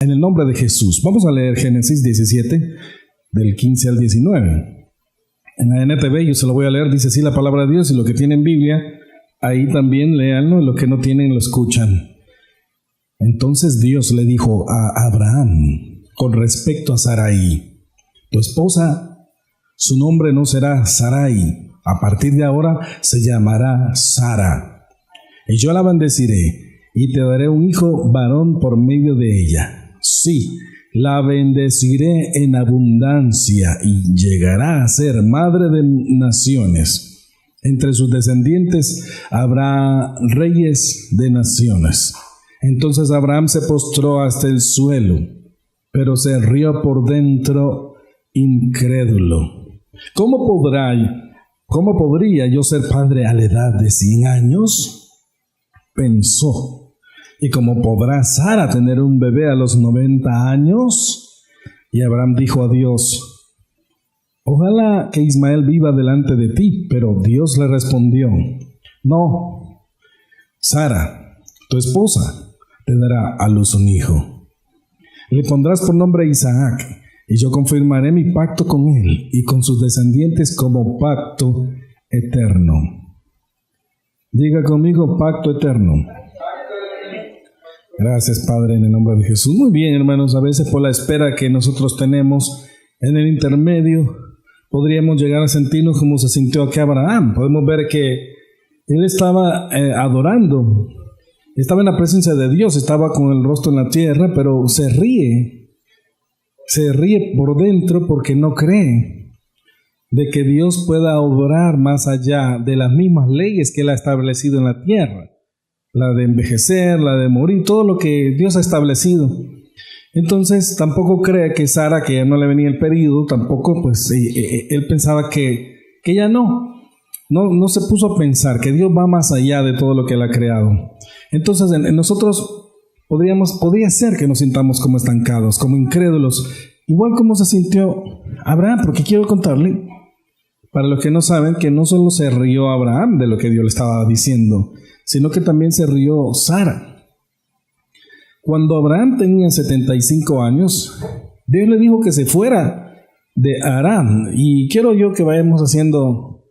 En el nombre de Jesús. Vamos a leer Génesis 17, del 15 al 19. En la NTV yo se lo voy a leer, dice así la palabra de Dios, y lo que tienen Biblia, ahí también léanlo, y lo que no tienen lo escuchan. Entonces Dios le dijo a Abraham, con respecto a Sarai, tu esposa, su nombre no será Sarai, a partir de ahora se llamará Sara, y yo la bendeciré, y te daré un hijo varón por medio de ella. Sí, la bendeciré en abundancia y llegará a ser madre de naciones. Entre sus descendientes habrá reyes de naciones. Entonces Abraham se postró hasta el suelo, pero se rió por dentro incrédulo. ¿Cómo podría yo ser padre a la edad de 100 años? Pensó. ¿Y cómo podrá Sara tener un bebé a los 90 años? Y Abraham dijo a Dios, ojalá que Ismael viva delante de ti. Pero Dios le respondió, no, Sara, tu esposa, te dará a luz un hijo. Le pondrás por nombre Isaac, y yo confirmaré mi pacto con él y con sus descendientes como pacto eterno. Diga conmigo, pacto eterno. Gracias, Padre, en el nombre de Jesús. Muy bien, hermanos, a veces por la espera que nosotros tenemos en el intermedio, podríamos llegar a sentirnos como se sintió aquí Abraham. Podemos ver que él estaba adorando, estaba en la presencia de Dios, estaba con el rostro en la tierra, pero se ríe por dentro porque no cree de que Dios pueda obrar más allá de las mismas leyes que él ha establecido en la tierra. La de envejecer, la de morir, todo lo que Dios ha establecido. Entonces tampoco cree que Sara, que ya no le venía el periodo, tampoco pues él pensaba que ya no se puso a pensar que Dios va más allá de todo lo que él ha creado. Entonces en nosotros podría ser que nos sintamos como estancados, como incrédulos, igual como se sintió Abraham, porque quiero contarle, para los que no saben, que no solo se rió Abraham de lo que Dios le estaba diciendo, sino que también se rió Sara. Cuando Abraham tenía 75 años, Dios le dijo que se fuera de Harán. Y quiero yo que vayamos haciendo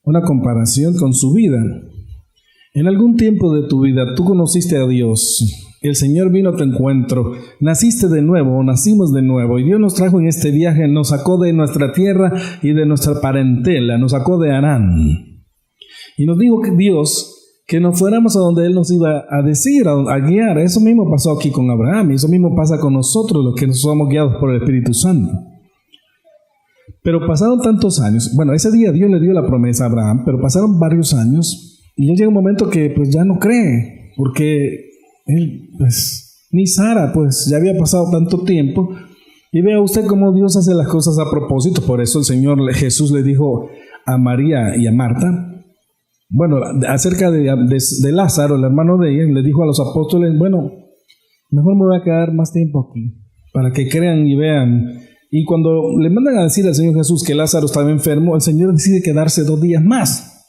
una comparación con su vida. En algún tiempo de tu vida tú conociste a Dios. El Señor vino a tu encuentro. Naciste de nuevo, nacimos de nuevo. Y Dios nos trajo en este viaje, nos sacó de nuestra tierra y de nuestra parentela, nos sacó de Harán. Y nos dijo que Dios, que nos fuéramos a donde Él nos iba a decir, a guiar. Eso mismo pasó aquí con Abraham, y eso mismo pasa con nosotros, los que somos guiados por el Espíritu Santo. Pero pasaron tantos años, bueno, ese día Dios le dio la promesa a Abraham, pero pasaron varios años, y ya llega un momento que pues ya no cree, porque él, pues, ni Sara, pues ya había pasado tanto tiempo, y vea usted cómo Dios hace las cosas a propósito. Por eso el Señor Jesús le dijo a María y a Marta, bueno, acerca de Lázaro, el hermano de ella, le dijo a los apóstoles, bueno, mejor me voy a quedar más tiempo aquí, para que crean y vean. Y cuando le mandan a decir al Señor Jesús que Lázaro estaba enfermo, el Señor decide quedarse 2 días más,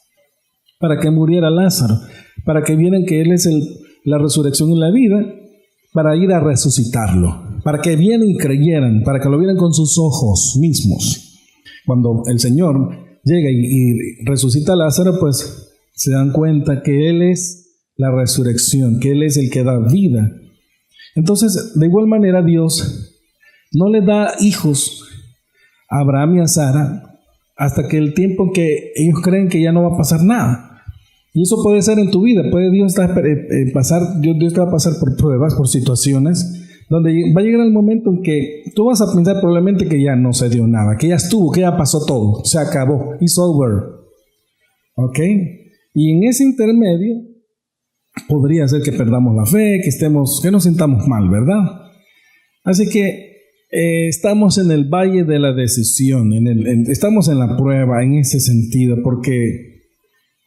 para que muriera Lázaro, para que vieran que Él es la resurrección y la vida, para ir a resucitarlo, para que vieran y creyeran, para que lo vieran con sus ojos mismos. Cuando el Señor llega y resucita a Lázaro, pues se dan cuenta que Él es la resurrección, que Él es el que da vida. Entonces, de igual manera, Dios no le da hijos a Abraham y a Sara hasta que el tiempo en que ellos creen que ya no va a pasar nada. Y eso puede ser en tu vida. Puede Dios te va a pasar por pruebas, por situaciones, donde va a llegar el momento en que tú vas a pensar probablemente que ya no se dio nada, que ya estuvo, que ya pasó todo, se acabó, it's over. ¿Ok? Y en ese intermedio podría ser que perdamos la fe, que nos sintamos mal, ¿verdad? Así que estamos en el valle de la decisión, estamos en la prueba en ese sentido, porque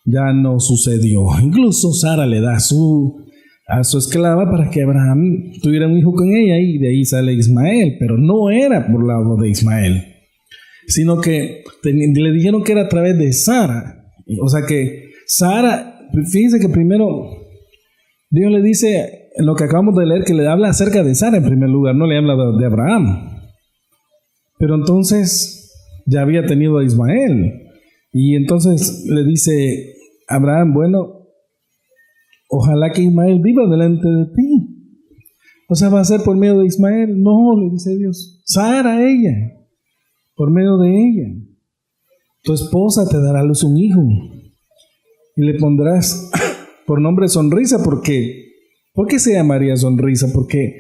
ya no sucedió. Incluso Sara le da a su esclava para que Abraham tuviera un hijo con ella, y de ahí sale Ismael, pero no era por lado de Ismael, sino que le dijeron que era a través de Sara. O sea que Sara, fíjense que primero Dios le dice en lo que acabamos de leer, que le habla acerca de Sara en primer lugar, no le habla de Abraham. Pero entonces ya había tenido a Ismael. Y entonces le dice Abraham, bueno, ojalá que Ismael viva delante de ti. O sea, ¿va a ser por medio de Ismael? No, le dice Dios. Sara, ella, por medio de ella. Tu esposa te dará a luz un hijo. Y le pondrás por nombre Sonrisa, porque ¿por qué se llamaría Sonrisa? Porque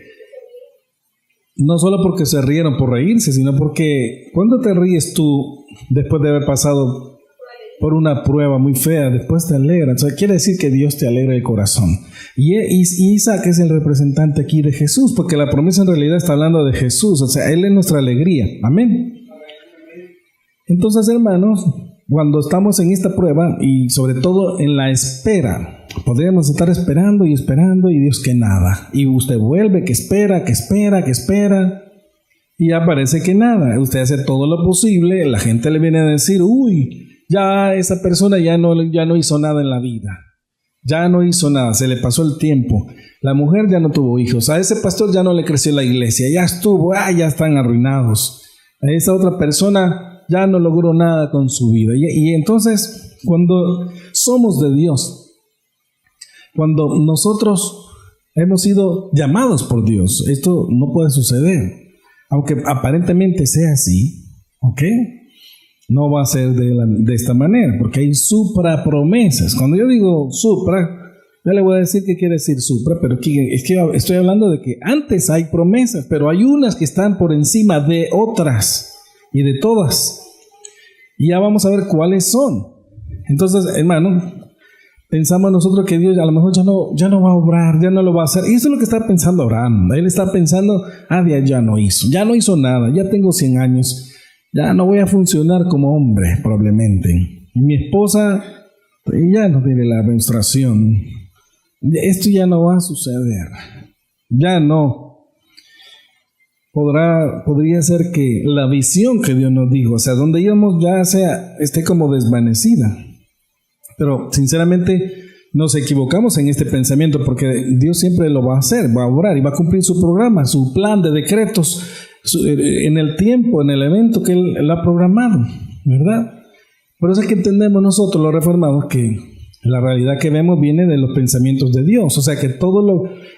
no solo porque se rieron por reírse, sino porque cuando te ríes tú después de haber pasado por una prueba muy fea, después te alegra. Entonces quiere decir que Dios te alegra el corazón. Y Isaac es el representante aquí de Jesús, porque la promesa en realidad está hablando de Jesús. O sea, Él es nuestra alegría. Amén. Entonces, hermanos, cuando estamos en esta prueba y sobre todo en la espera, podríamos estar esperando y Dios que nada. Y usted vuelve, que espera, y ya parece que nada. Usted hace todo lo posible, la gente le viene a decir, uy, ya esa persona ya no hizo nada en la vida. Ya no hizo nada, se le pasó el tiempo. La mujer ya no tuvo hijos. A ese pastor ya no le creció la iglesia, ya estuvo, ya están arruinados. A esa otra persona ya no logró nada con su vida. Y entonces, cuando somos de Dios, cuando nosotros hemos sido llamados por Dios, esto no puede suceder. Aunque aparentemente sea así, ¿ok? No va a ser de esta manera, porque hay suprapromesas. Cuando yo digo supra, ya le voy a decir qué quiere decir supra, pero es que estoy hablando de que antes hay promesas, pero hay unas que están por encima de otras y de todas. Y ya vamos a ver cuáles son. Entonces, hermano, pensamos nosotros que Dios a lo mejor ya no va a obrar, ya no lo va a hacer. Y eso es lo que está pensando Abraham. Él está pensando, ya no hizo nada, ya tengo 100 años, ya no voy a funcionar como hombre probablemente. Y mi esposa ya no tiene la menstruación. Esto ya no va a suceder. Ya no. Podría ser que la visión que Dios nos dijo, o sea, donde íbamos ya esté como desvanecida. Pero sinceramente nos equivocamos en este pensamiento, porque Dios siempre lo va a hacer, va a obrar y va a cumplir su programa, su plan de decretos en el tiempo, en el evento que Él ha programado, ¿verdad? Por eso es que entendemos nosotros los reformados que la realidad que vemos viene de los pensamientos de Dios. O sea que todo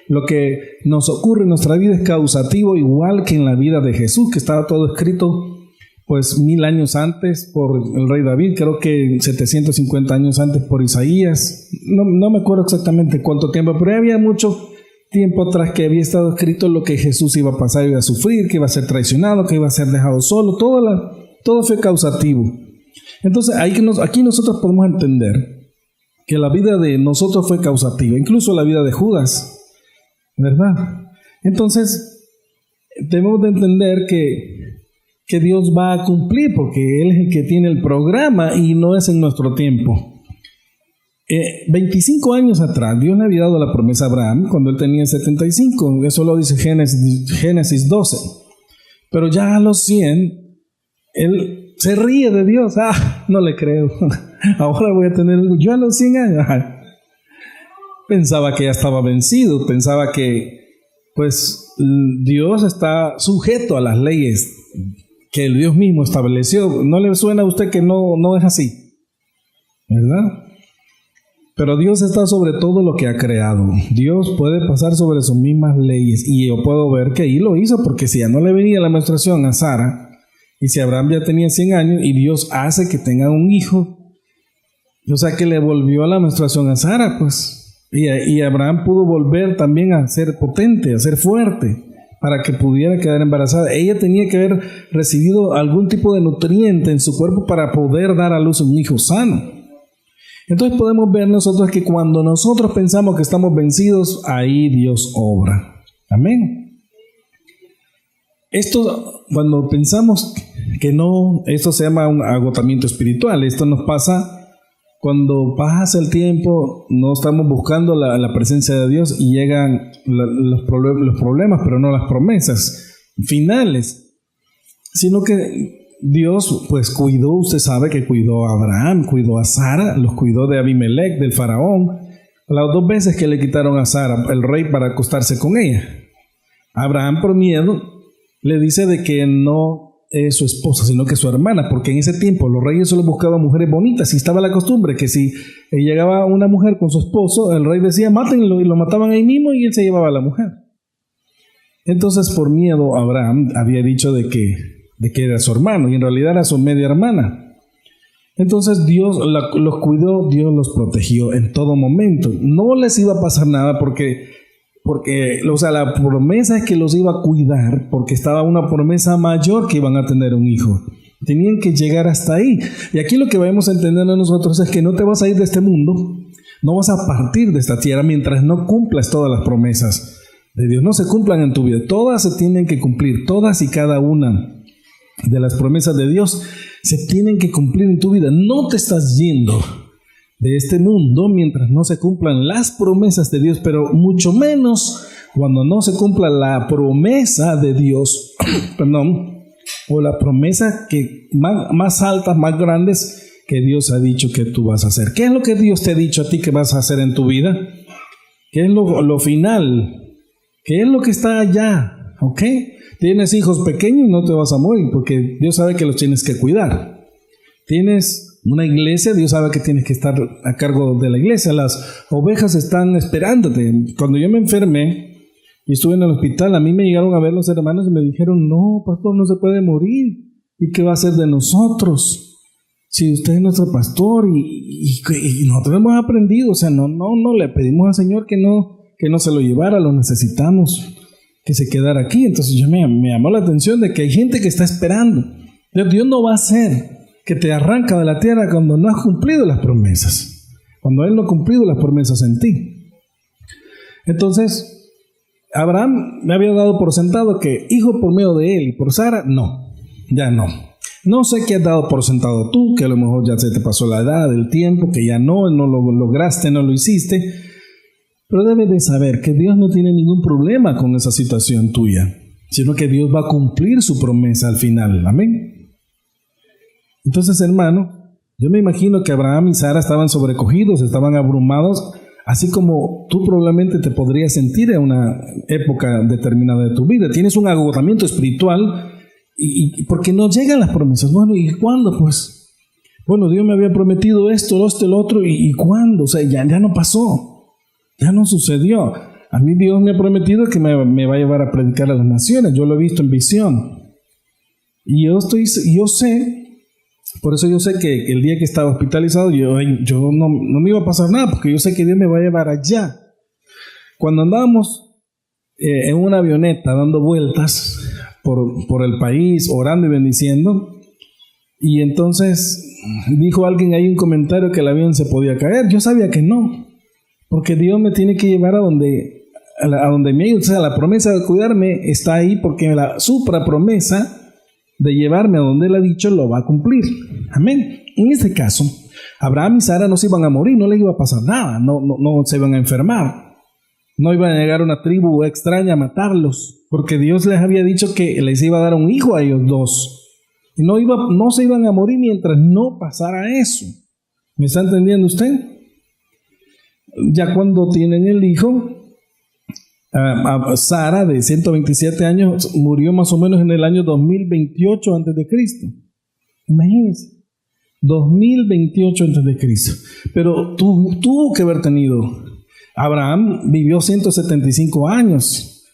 lo que nos ocurre en nuestra vida es causativo, igual que en la vida de Jesús, que estaba todo escrito pues 1000 años antes por el rey David, creo que 750 años antes por Isaías. No me acuerdo exactamente cuánto tiempo, pero había mucho tiempo atrás que había estado escrito lo que Jesús iba a pasar, iba a sufrir, que iba a ser traicionado, que iba a ser dejado solo. Todo fue causativo. Entonces aquí nosotros podemos entender que la vida de nosotros fue causativa, incluso la vida de Judas, ¿verdad? Entonces, debemos de entender que Dios va a cumplir, porque Él es el que tiene el programa y no es en nuestro tiempo. 25 años atrás, Dios le había dado la promesa a Abraham cuando él tenía 75, eso lo dice Génesis 12. Pero ya a los 100, él se ríe de Dios. No le creo. Ahora voy a tener, yo a los 100 años. Pensaba que ya estaba vencido, pensaba que pues Dios está sujeto a las leyes que el Dios mismo estableció. ¿No le suena a usted que no es así? ¿Verdad? Pero Dios está sobre todo lo que ha creado. Dios puede pasar sobre sus mismas leyes, y yo puedo ver que ahí lo hizo, porque si ya no le venía la menstruación a Sara, y si Abraham ya tenía 100 años y Dios hace que tenga un hijo, o sea que le volvió la menstruación a Sara, pues, y Abraham pudo volver también a ser potente, a ser fuerte, para que pudiera quedar embarazada. Ella tenía que haber recibido algún tipo de nutriente en su cuerpo para poder dar a luz un hijo sano. Entonces podemos ver nosotros que cuando nosotros pensamos que estamos vencidos, ahí Dios obra. Amén. Esto, cuando pensamos que no, esto se llama un agotamiento espiritual. Esto nos pasa cuando pasa el tiempo, no estamos buscando la presencia de Dios y llegan los problemas, pero no las promesas finales, sino que Dios pues cuidó, usted sabe que cuidó a Abraham, cuidó a Sara, los cuidó de Abimelech, del faraón, las 2 veces que le quitaron a Sara, el rey, para acostarse con ella. Abraham, por miedo, le dice de que no es su esposa, sino que su hermana, porque en ese tiempo los reyes solo buscaban mujeres bonitas, y estaba la costumbre que si llegaba una mujer con su esposo, el rey decía mátenlo, y lo mataban ahí mismo y él se llevaba a la mujer. Entonces, por miedo, Abraham había dicho de que era su hermano, y en realidad era su media hermana. Entonces Dios los cuidó, Dios los protegió en todo momento. No les iba a pasar nada porque la promesa es que los iba a cuidar, porque estaba una promesa mayor que iban a tener un hijo. Tenían que llegar hasta ahí. Y aquí lo que vamos a entender nosotros es que no te vas a ir de este mundo, no vas a partir de esta tierra mientras no cumplas todas las promesas de Dios. No se cumplan en tu vida, todas se tienen que cumplir, todas y cada una de las promesas de Dios se tienen que cumplir en tu vida. No te estás yendo de este mundo mientras no se cumplan las promesas de Dios, pero mucho menos cuando no se cumpla la promesa de Dios, o la promesa que más altas, más grandes que Dios ha dicho que tú vas a hacer. ¿Qué es lo que Dios te ha dicho a ti que vas a hacer en tu vida? ¿Qué es lo final? ¿Qué es lo que está allá? ¿Ok? Tienes hijos pequeños, no te vas a morir, porque Dios sabe que los tienes que cuidar. Tienes una iglesia, Dios sabe que tienes que estar a cargo de la iglesia. Las ovejas están esperándote. Cuando yo me enfermé y estuve en el hospital, a mí me llegaron a ver los hermanos y me dijeron, no, pastor, no se puede morir. ¿Y qué va a hacer de nosotros? Si usted es nuestro pastor y nosotros hemos aprendido, o sea, no le pedimos al Señor que no se lo llevara, lo necesitamos que se quedara aquí. Entonces me llamó la atención de que hay gente que está esperando. Dios no va a hacer que te arranca de la tierra cuando no has cumplido las promesas, cuando Él no ha cumplido las promesas en ti. Entonces, Abraham me había dado por sentado que hijo por medio de él y por Sara, ya no. No sé qué has dado por sentado tú, que a lo mejor ya se te pasó la edad, el tiempo, que ya no lo lograste, no lo hiciste. Pero debes de saber que Dios no tiene ningún problema con esa situación tuya, sino que Dios va a cumplir su promesa al final. Amén. Entonces, hermano, yo me imagino que Abraham y Sara estaban sobrecogidos, estaban abrumados, así como tú probablemente te podrías sentir en una época determinada de tu vida. Tienes un agotamiento espiritual y porque no llegan las promesas. Bueno, ¿y cuándo? Pues, bueno, Dios me había prometido esto, lo otro, ¿y cuándo? O sea, ya no pasó. Ya no sucedió. A mí Dios me ha prometido que me va a llevar a predicar a las naciones. Yo lo he visto en visión. Y yo sé, por eso yo sé que el día que estaba hospitalizado, yo no me iba a pasar nada, porque yo sé que Dios me va a llevar allá. Cuando andábamos en una avioneta dando vueltas por el país, orando y bendiciendo, y entonces dijo alguien ahí un comentario que el avión se podía caer. Yo sabía que no, porque Dios me tiene que llevar a donde me, o sea, la promesa de cuidarme está ahí, porque la supra promesa de llevarme a donde Él ha dicho lo va a cumplir. Amén. En este caso, Abraham y Sara no se iban a morir, no les iba a pasar nada, no se iban a enfermar, no iba a llegar una tribu extraña a matarlos, porque Dios les había dicho que les iba a dar un hijo a ellos dos, y no se iban a morir mientras no pasara eso. ¿Me está entendiendo usted? Ya cuando tienen el hijo, Sara, de 127 años, murió más o menos en el año 2028 a.C. Imagínense, 2028 a.C. Pero tuvo que haber tenido. Abraham vivió 175 años,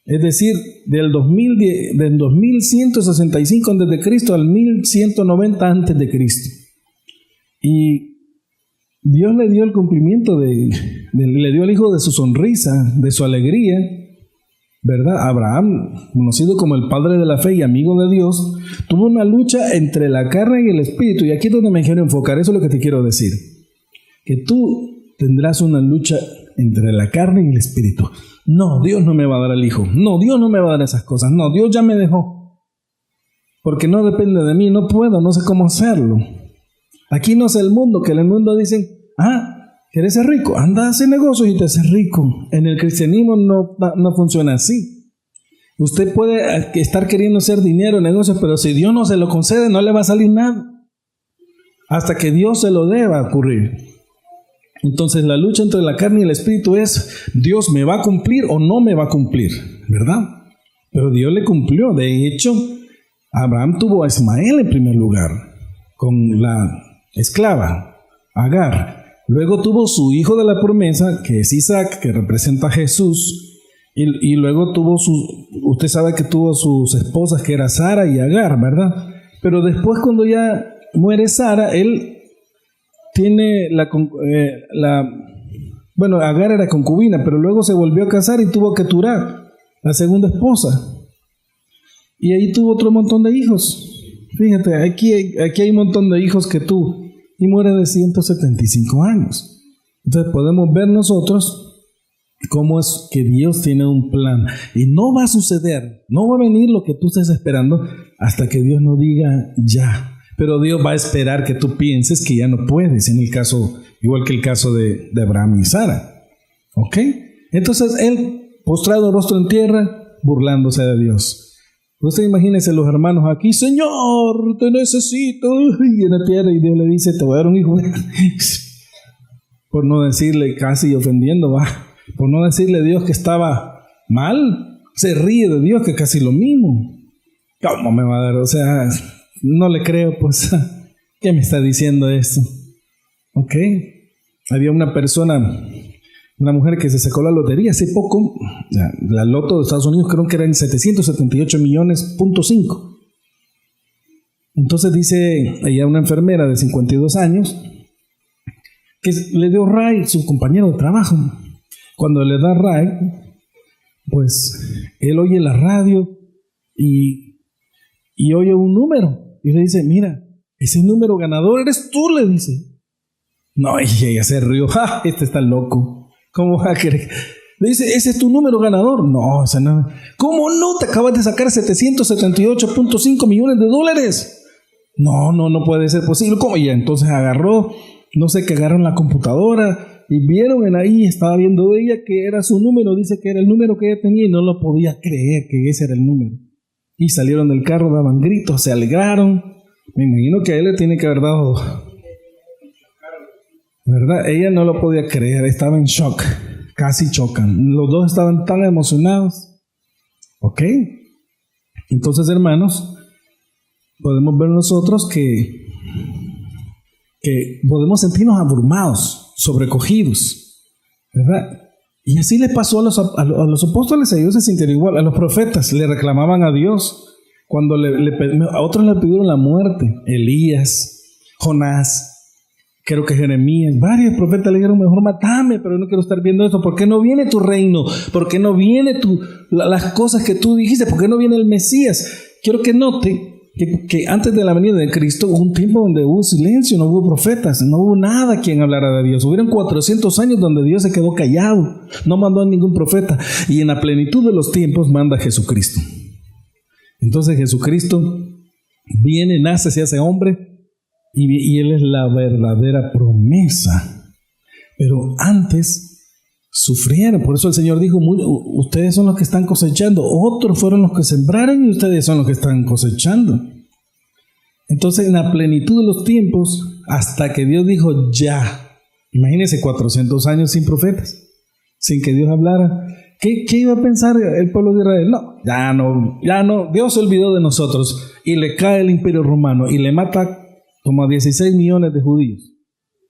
es decir, del 2165 a.C. al 1190 a.C. Y Dios le dio el cumplimiento le dio al hijo de su sonrisa, de su alegría, ¿verdad? Abraham, conocido como el padre de la fe y amigo de Dios, tuvo una lucha entre la carne y el espíritu. Y aquí es donde me quiero enfocar, eso es lo que te quiero decir. Que tú tendrás una lucha entre la carne y el espíritu. No, Dios no me va a dar el hijo. No, Dios no me va a dar esas cosas. No, Dios ya me dejó. Porque no depende de mí, no puedo, no sé cómo hacerlo. Aquí no es el mundo, que en el mundo dicen, ¿quieres ser rico? Anda a hacer negocios y te haces rico. En el cristianismo no funciona así. Usted puede estar queriendo hacer dinero en negocios, pero si Dios no se lo concede, no le va a salir nada. Hasta que Dios se lo dé va a ocurrir. Entonces la lucha entre la carne y el espíritu es, ¿Dios me va a cumplir o no me va a cumplir? ¿Verdad? Pero Dios le cumplió. De hecho, Abraham tuvo a Ismael en primer lugar, con la esclava, Agar. Luego tuvo su hijo de la promesa, que es Isaac, que representa a Jesús. Y luego usted sabe que tuvo sus esposas, que era Sara y Agar, ¿verdad? Pero después, cuando ya muere Sara, él tiene bueno, Agar era concubina, pero luego se volvió a casar y tuvo Keturah, la segunda esposa. Y ahí tuvo otro montón de hijos. Fíjate, aquí hay un montón de hijos que tuvo. Y muere de 175 años. Entonces podemos ver nosotros cómo es que Dios tiene un plan. Y no va a suceder, no va a venir lo que tú estés esperando hasta que Dios no diga ya. Pero Dios va a esperar que tú pienses que ya no puedes, en el caso, igual que el caso de Abraham y Sara. ¿Ok? Entonces él, postrado rostro en tierra, burlándose de Dios. Usted imagínese los hermanos aquí, Señor, te necesito, y en la tierra, y Dios le dice, te voy a dar un hijo. Por no decirle, casi ofendiendo, va, por no decirle a Dios que estaba mal, se ríe de Dios, que casi lo mismo. ¿Cómo me va a dar? O sea, no le creo, pues, ¿qué me está diciendo esto? Ok, había una mujer que se sacó la lotería hace poco, la loto de Estados Unidos, creo que eran 778 millones.5. Entonces dice ella, una enfermera de 52 años, que le dio RAI su compañero de trabajo. Cuando le da RAI, pues él oye la radio y oye un número y le dice, mira, ese número ganador eres tú, le dice. No, y ella se rió, ¡ja! Este está loco. ¿Cómo va a querer? Le dice, ¿ese es tu número ganador? No, o sea, no. ¿Cómo no? Te acabas de sacar 778.5 millones de dólares. No puede ser posible. ¿Cómo? Y entonces agarraron la computadora y vieron ahí, estaba viendo ella que era su número, dice que era el número que ella tenía y no lo podía creer que ese era el número. Y salieron del carro, daban gritos, se alegraron. Me imagino que a él le tiene que haber dado... ¿Verdad? Ella no lo podía creer, estaba en shock, casi chocan. Los dos estaban tan emocionados. ¿Ok? Entonces, hermanos, podemos ver nosotros que podemos sentirnos abrumados, sobrecogidos, ¿verdad? Y así le pasó a los apóstoles. Ellos se sintieron igual. A los profetas le reclamaban a Dios cuando a otros le pidieron la muerte. Elías, Jonás, creo que Jeremías, varios profetas le dijeron, mejor matame, pero no quiero estar viendo esto. ¿Por qué no viene tu reino? ¿Por qué no viene las cosas que tú dijiste? ¿Por qué no viene el Mesías? Quiero que note que antes de la venida de Cristo hubo un tiempo donde hubo silencio, no hubo profetas, no hubo nada quien hablara de Dios. Hubieron 400 años donde Dios se quedó callado, no mandó a ningún profeta, y en la plenitud de los tiempos manda a Jesucristo. Entonces Jesucristo viene, nace, se hace hombre, y Él es la verdadera promesa. Pero antes sufrieron. Por eso el Señor dijo, ustedes son los que están cosechando, otros fueron los que sembraron y ustedes son los que están cosechando. Entonces, en la plenitud de los tiempos, hasta que Dios dijo ya, imagínense 400 años sin profetas, sin que Dios hablara. ¿Qué iba a pensar el pueblo de Israel? Ya no, Dios se olvidó de nosotros, y le cae el imperio romano y le mata como a 16 millones de judíos.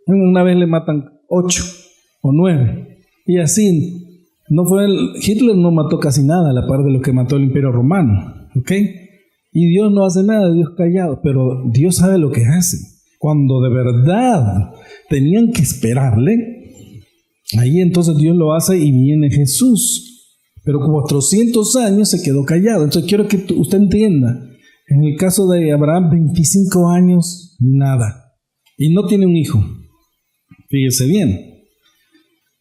Una vez le matan 8 o 9. Y así, Hitler no mató casi nada a la par de lo que mató el imperio romano. ¿Ok? Y Dios no hace nada, Dios callado. Pero Dios sabe lo que hace. Cuando de verdad tenían que esperarle, ahí entonces Dios lo hace y viene Jesús. Pero 400 años se quedó callado. Entonces quiero que usted entienda. En el caso de Abraham, 25 años, nada. Y no tiene un hijo. Fíjese bien.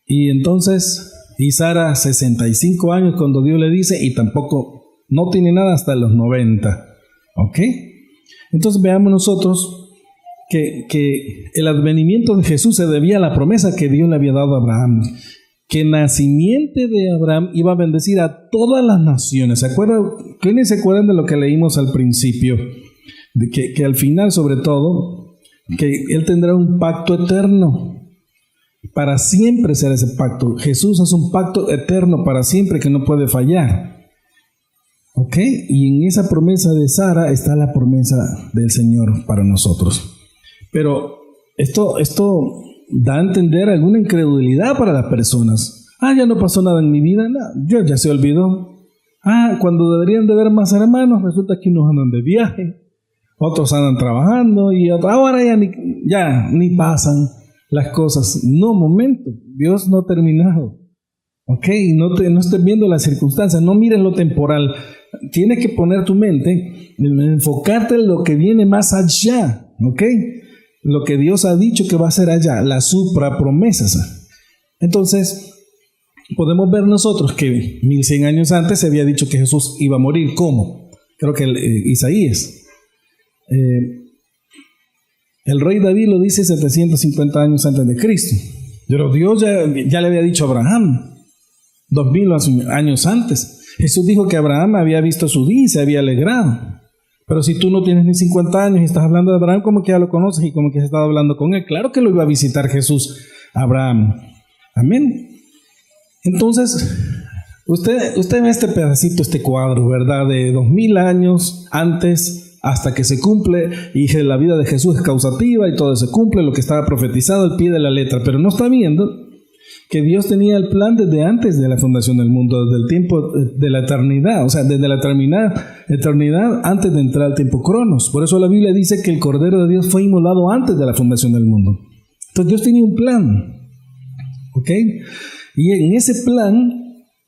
Y entonces, y Sara, 65 años cuando Dios le dice, y tampoco, no tiene nada hasta los 90. ¿Ok? Entonces veamos nosotros que el advenimiento de Jesús se debía a la promesa que Dios le había dado a Abraham. Que el nacimiento de Abraham iba a bendecir a todas las naciones. ¿Quiénes se acuerdan de lo que leímos al principio? De que al final, sobre todo, que Él tendrá un pacto eterno. Para siempre será ese pacto. Jesús es un pacto eterno para siempre que no puede fallar. ¿Ok? Y en esa promesa de Sara está la promesa del Señor para nosotros. Pero esto da a entender alguna incredulidad para las personas. Ya no pasó nada en mi vida, Dios ya se olvidó. Cuando deberían de ver más hermanos, resulta que unos andan de viaje, otros andan trabajando y ahora ya ni pasan las cosas. No, momento, Dios no ha terminado. ¿Ok? No estés viendo las circunstancias, no mires lo temporal. Tienes que poner tu mente, enfocarte en lo que viene más allá. ¿Ok? Lo que Dios ha dicho que va a ser allá, las suprapromesas. Entonces, podemos ver nosotros que 1100 años antes se había dicho que Jesús iba a morir. ¿Cómo? Creo que Isaías. El rey David lo dice 750 años antes de Cristo. Pero Dios ya le había dicho a Abraham 2000 años antes. Jesús dijo que Abraham había visto su día y se había alegrado. Pero si tú no tienes ni 50 años y estás hablando de Abraham, como que ya lo conoces y como que has estado hablando con él. Claro que lo iba a visitar Jesús a Abraham. Amén. Entonces, usted ve este pedacito, este cuadro, ¿verdad? De 2000 años antes hasta que se cumple, y la vida de Jesús es causativa y todo se cumple, lo que estaba profetizado al pie de la letra, pero no está viendo que Dios tenía el plan desde antes de la fundación del mundo, desde el tiempo de la eternidad, o sea, desde la eternidad antes de entrar al tiempo Cronos. Por eso la Biblia dice que el Cordero de Dios fue inmolado antes de la fundación del mundo. Entonces Dios tenía un plan, ¿ok? Y en ese plan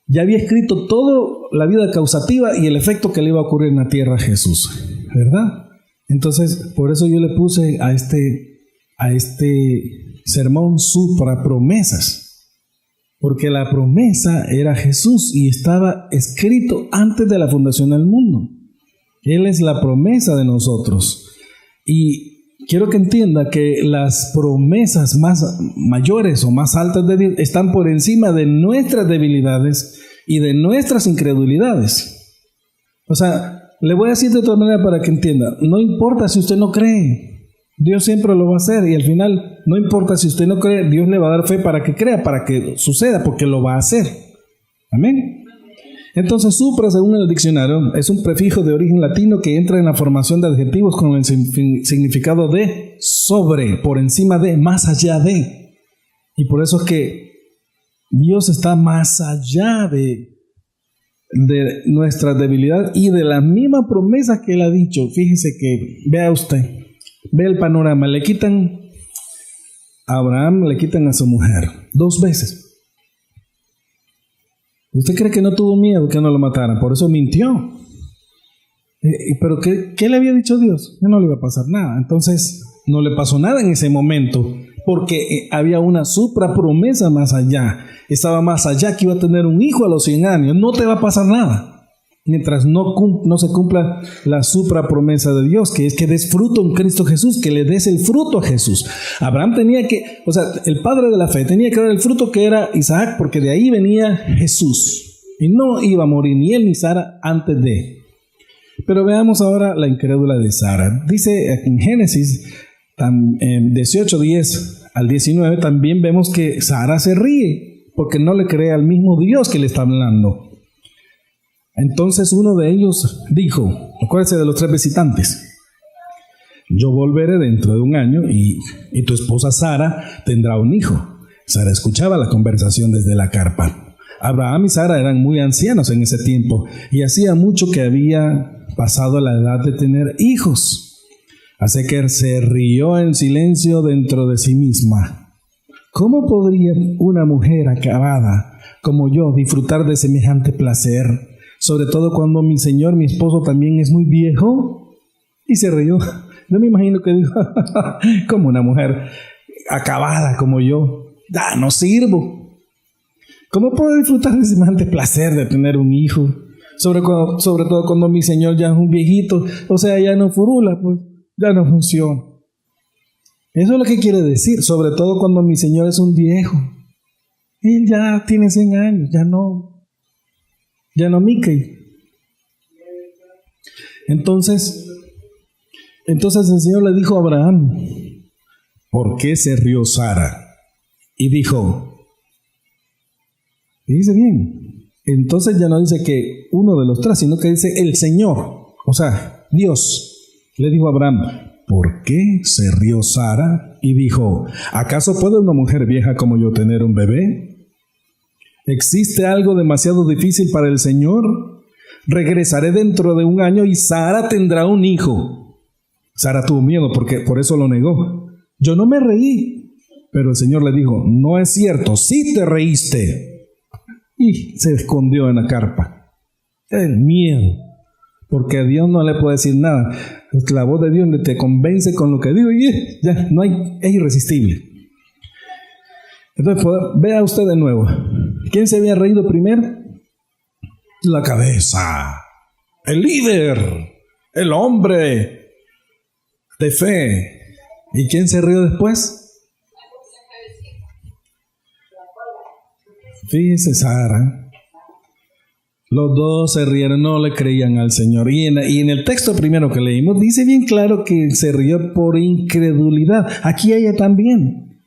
ya había escrito toda la vida causativa y el efecto que le iba a ocurrir en la tierra a Jesús, ¿verdad? Entonces, por eso yo le puse a este sermón suprapromesas, porque la promesa era Jesús y estaba escrito antes de la fundación del mundo. Él es la promesa de nosotros. Y quiero que entienda que las promesas más mayores o más altas de Dios están por encima de nuestras debilidades y de nuestras incredulidades. O sea, le voy a decir de otra manera para que entienda. No importa si usted no cree, Dios siempre lo va a hacer, y al final no importa si usted no cree, Dios le va a dar fe para que crea, para que suceda, porque lo va a hacer. Amén. Entonces, supra, según el diccionario, es un prefijo de origen latino que entra en la formación de adjetivos con el significado de sobre, por encima de, más allá de. Y por eso es que Dios está más allá de nuestra debilidad y de la misma promesa que Él ha dicho. Fíjese que, vea usted, ve el panorama, le quitan a Abraham, le quitan a su mujer 2 veces. ¿Usted cree que no tuvo miedo que no lo mataran? Por eso mintió. Pero ¿qué le había dicho Dios? Que no le iba a pasar nada. Entonces no le pasó nada en ese momento, porque había una suprapromesa más allá. Estaba más allá, que iba a tener un hijo a los 100 años. No te va a pasar nada mientras no se cumpla la suprapromesa de Dios, que es que des fruto en Cristo Jesús, que le des el fruto a Jesús. Abraham tenía que, el padre de la fe tenía que dar el fruto que era Isaac, porque de ahí venía Jesús. Y no iba a morir ni él ni Sara antes de. Pero veamos ahora la incrédula de Sara. Dice en Génesis 18:10 al 19, también vemos que Sara se ríe, porque no le cree al mismo Dios que le está hablando. Entonces uno de ellos dijo, acuérdense de los 3 visitantes: yo volveré dentro de 1 año y tu esposa Sara tendrá un hijo. Sara escuchaba la conversación desde la carpa. Abraham y Sara eran muy ancianos en ese tiempo y hacía mucho que había pasado la edad de tener hijos. Así que se rió en silencio dentro de sí misma. ¿Cómo podría una mujer acabada como yo disfrutar de semejante placer? Sobre todo cuando mi señor, mi esposo, también es muy viejo. Y se rió. Yo me imagino que dijo, como una mujer acabada como yo, no sirvo. ¿Cómo puedo disfrutar de semejante placer de tener un hijo? Sobre todo cuando mi señor ya es un viejito, o sea, ya no furula, pues ya no funciona. Eso es lo que quiere decir, sobre todo cuando mi señor es un viejo. Él ya tiene 100 años, ya no Mickey. Entonces el Señor le dijo a Abraham: ¿por qué se rió Sara? y dijo, y dice bien, entonces ya no dice que uno de los tres, sino que dice el Señor, o sea, Dios, le dijo a Abraham, ¿por qué se rió Sara? Y dijo, ¿acaso puede una mujer vieja como yo tener un bebé? ¿Existe algo demasiado difícil para el Señor? Regresaré dentro de un año y Sara tendrá un hijo. Sara tuvo miedo porque por eso lo negó. Yo no me reí, pero el Señor le dijo, no es cierto, sí te reíste. Y se escondió en la carpa. El miedo, porque a Dios no le puede decir nada. La voz de Dios te convence con lo que digo y ya no hay, es irresistible. Entonces, vea usted de nuevo. ¿Quién se había reído primero? La cabeza, el líder, el hombre de fe. ¿Y quién se rió después? Fíjese, Sara. Los dos se rieron, no le creían al Señor. Y en el texto primero que leímos, dice bien claro que se rió por incredulidad. Aquí ella también.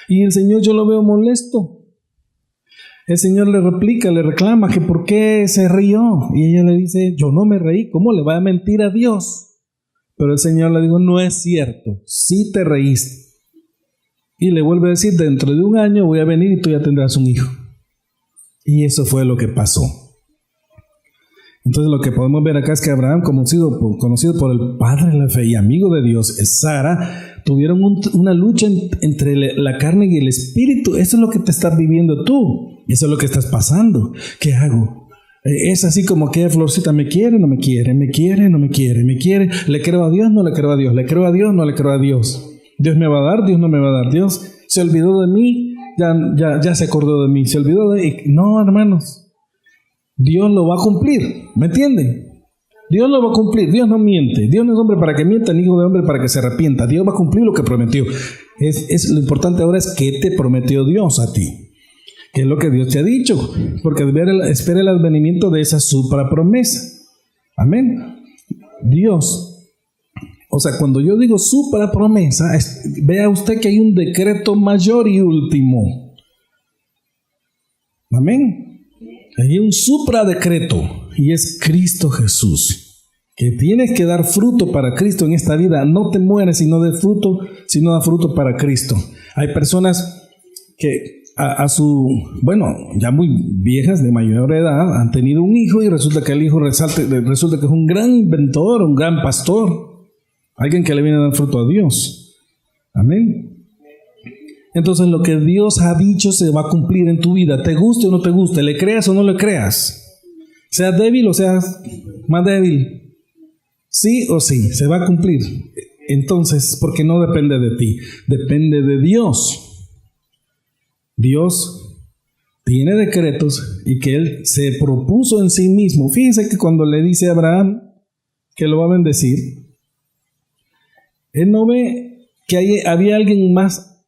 Y el Señor yo lo veo molesto. El Señor le replica, le reclama que por qué se rió. Y ella le dice, yo no me reí, ¿cómo le va a mentir a Dios? Pero el Señor le dijo, no es cierto, sí te reíste. Y le vuelve a decir, dentro de un año voy a venir y tú ya tendrás un hijo. Y eso fue lo que pasó. Entonces lo que podemos ver acá es que Abraham, conocido por el padre de la fe y amigo de Dios, Sara, tuvieron una lucha entre la carne y el espíritu. Eso es lo que te estás viviendo tú. Eso es lo que estás pasando. ¿Qué hago? Es así como que Florcita me quiere, no me quiere, me quiere, no me quiere, me quiere. Le creo a Dios, no le creo a Dios, le creo a Dios, no le creo a Dios. Dios me va a dar, Dios no me va a dar. Dios se olvidó de mí, ya se acordó de mí, se olvidó de mí. No, hermanos, Dios lo va a cumplir, ¿me entienden? Dios lo va a cumplir, Dios no miente. Dios no es hombre para que mienta, ni hijo de hombre para que se arrepienta. Dios va a cumplir lo que prometió. Lo importante ahora es qué te prometió Dios a ti. ¿Qué es lo que Dios te ha dicho? Porque espera el advenimiento de esa suprapromesa. Amén. Dios, o sea, cuando yo digo suprapromesa, vea usted que hay un decreto mayor y último. Amén. Hay un supradecreto y es Cristo Jesús. Que tienes que dar fruto para Cristo en esta vida. No te mueres si no das fruto, si no da fruto para Cristo. Hay personas que ya muy viejas, de mayor edad, han tenido un hijo y resulta que el hijo resulta que es un gran inventor, un gran pastor, alguien que le viene a dar fruto a Dios. Amén. Entonces lo que Dios ha dicho se va a cumplir en tu vida, te guste o no te guste, le creas o no le creas, seas débil o seas más débil, sí o sí, se va a cumplir. Entonces, porque no depende de ti, depende de Dios. Dios tiene decretos y que Él se propuso en sí mismo. Fíjense que cuando le dice a Abraham que lo va a bendecir, Él no ve que había alguien más,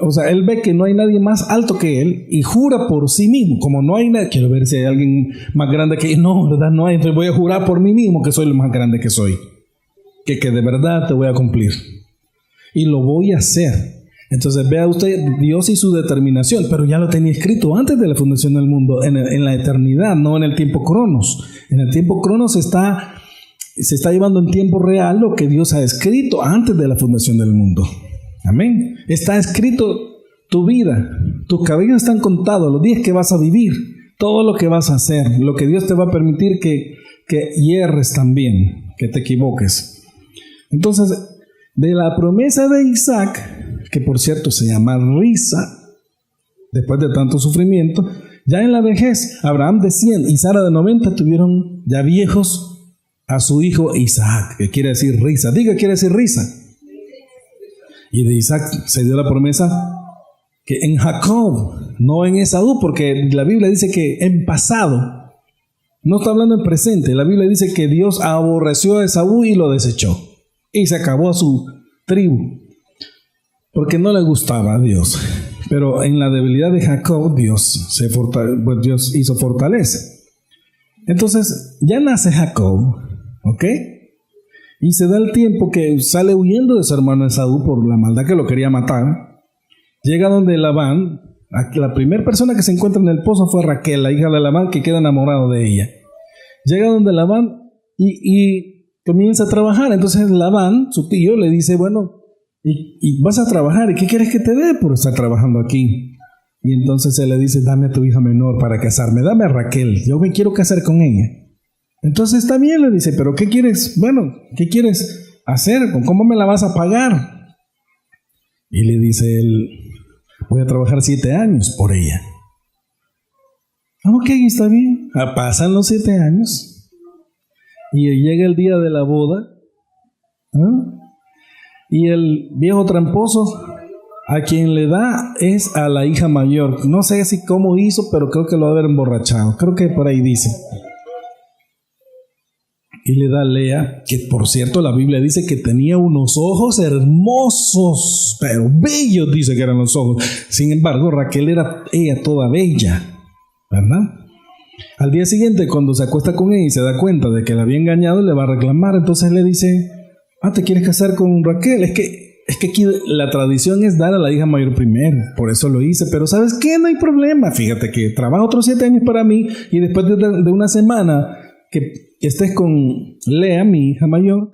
o sea, Él ve que no hay nadie más alto que Él y jura por sí mismo, como no hay nadie, quiero ver si hay alguien más grande que Él. No, ¿verdad? No hay, entonces voy a jurar por mí mismo que soy lo más grande que soy, que de verdad te voy a cumplir y lo voy a hacer. Entonces vea usted Dios y su determinación, pero ya lo tenía escrito antes de la fundación del mundo, en la eternidad, no en el tiempo cronos. En el tiempo cronos se está llevando en tiempo real lo que Dios ha escrito antes de la fundación del mundo. Amén. Está escrito tu vida, tus cabellos están contados, los días que vas a vivir, todo lo que vas a hacer, lo que Dios te va a permitir que hierres también, que te equivoques. Entonces, de la promesa de Isaac, que por cierto se llama risa, después de tanto sufrimiento, ya en la vejez, Abraham de 100 y Sara de 90 tuvieron ya viejos a su hijo Isaac, que quiere decir risa. Diga, quiere decir risa. Y de Isaac se dio la promesa que en Jacob, no en Esaú, porque la Biblia dice que en pasado, no está hablando en presente, la Biblia dice que Dios aborreció a Esaú y lo desechó, y se acabó a su tribu, porque no le gustaba a Dios. Pero en la debilidad de Jacob, Dios hizo fortaleza. Entonces, ya nace Jacob, ¿ok? Y se da el tiempo que sale huyendo de su hermano Esaú por la maldad que lo quería matar. llega donde Labán. La primera persona que se encuentra en el pozo fue Raquel, la hija de Labán, que queda enamorado de ella. Llega donde Labán y comienza a trabajar. Entonces Labán, su tío, le dice, bueno, y vas a trabajar, ¿y qué quieres que te dé por estar trabajando aquí? Y entonces él le dice, dame a tu hija menor para casarme, dame a Raquel, yo me quiero casar con ella. Entonces está bien, le dice, pero ¿qué quieres? Bueno, ¿qué quieres hacer? ¿Cómo me la vas a pagar? Y le dice él, voy a trabajar 7 años por ella. Ok, está bien. Pasan los 7 años y llega el día de la boda, y el viejo tramposo a quien le da es a la hija mayor. No sé si cómo hizo, pero creo que lo va a haber emborrachado. Creo que por ahí dice. Y le da a Lea, que por cierto la Biblia dice que tenía unos ojos hermosos, pero bellos dice que eran los ojos. Sin embargo, Raquel era ella toda bella, ¿verdad? Al día siguiente, cuando se acuesta con ella y se da cuenta de que la había engañado, le va a reclamar. Entonces le dice, ¿te quieres casar con Raquel? Es que aquí la tradición es dar a la hija mayor primero, por eso lo hice, pero ¿sabes qué? No hay problema, fíjate que trabaja otros 7 años para mí y después de una semana que estés con Lea, mi hija mayor,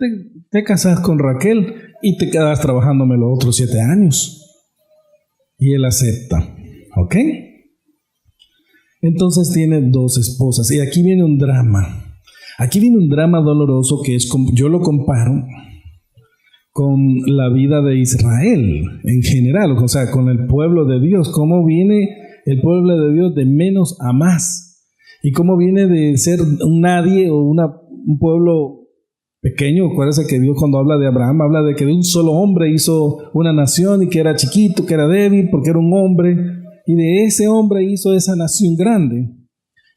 te casas con Raquel y te quedas trabajándome los otros 7 años. Y él acepta, ¿ok? Entonces tiene 2 esposas y aquí viene un drama. Aquí viene un drama doloroso que es, yo lo comparo con la vida de Israel en general, o sea, con el pueblo de Dios, cómo viene el pueblo de Dios de menos a más, y cómo viene de ser un nadie o un pueblo pequeño. Acuérdense que Dios, cuando habla de Abraham, habla de que de un solo hombre hizo una nación y que era chiquito, que era débil porque era un hombre, y de ese hombre hizo esa nación grande,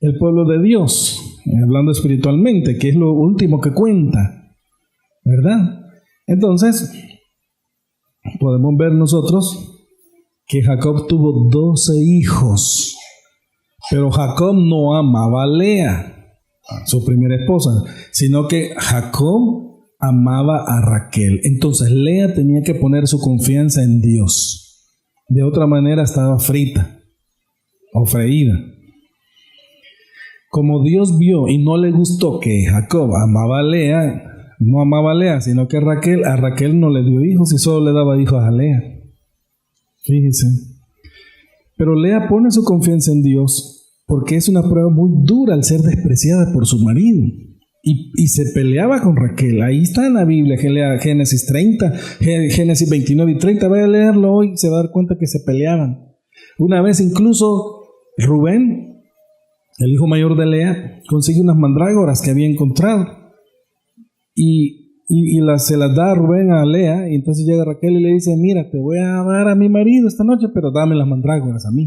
el pueblo de Dios, hablando espiritualmente, que es lo último que cuenta, ¿verdad? Entonces, podemos ver nosotros que Jacob tuvo 12 hijos, pero Jacob no amaba a Lea, su primera esposa, sino que Jacob amaba a Raquel. Entonces Lea tenía que poner su confianza en Dios. De otra manera estaba frita o freída. Como Dios vio y no le gustó que Jacob amaba a Lea, no amaba a Lea, sino que a Raquel no le dio hijos y solo le daba hijos a Lea. Fíjese. Pero Lea pone su confianza en Dios porque es una prueba muy dura al ser despreciada por su marido. Y se peleaba con Raquel. Ahí está en la Biblia, Génesis 30, Génesis 29 y 30. Vaya a leerlo hoy, se va a dar cuenta que se peleaban. Una vez incluso Rubén, el hijo mayor de Lea, consigue unas mandrágoras que había encontrado. Y se las da a Rubén a Lea, y entonces llega Raquel y le dice, mira, te voy a dar a mi marido esta noche, pero dame las mandrágoras a mí,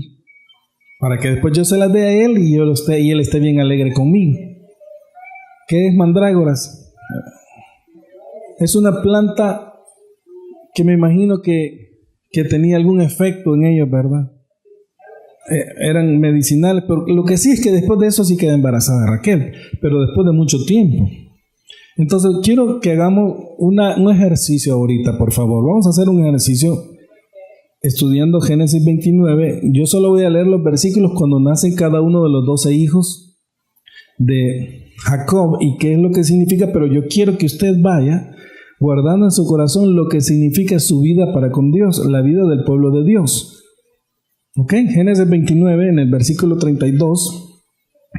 para que después yo se las dé a él y él esté bien alegre conmigo. ¿Qué es mandrágoras? Es una planta que me imagino que tenía algún efecto en ellos, ¿verdad? Eran medicinales, pero lo que sí es que después de eso sí queda embarazada Raquel, pero después de mucho tiempo. Entonces quiero que hagamos un ejercicio ahorita, por favor. Vamos a hacer un ejercicio estudiando Génesis 29. Yo solo voy a leer los versículos cuando nacen cada uno de los 12 hijos de Jacob y qué es lo que significa, pero yo quiero que usted vaya guardando en su corazón lo que significa su vida para con Dios, la vida del pueblo de Dios. ¿Ok? Génesis 29, en el versículo 32,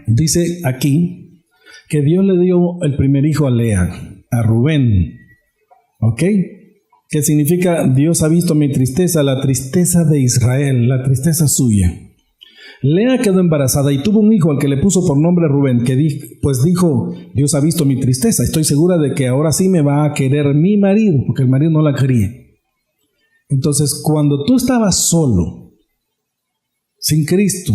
dice aquí que Dios le dio el primer hijo a Lea, a Rubén. ¿Ok? Que significa Dios ha visto mi tristeza, la tristeza de Israel, la tristeza suya. Lea quedó embarazada y tuvo un hijo al que le puso por nombre Rubén, que dijo, Dios ha visto mi tristeza, estoy segura de que ahora sí me va a querer mi marido, porque el marido no la quería. Entonces, cuando tú estabas solo, sin Cristo,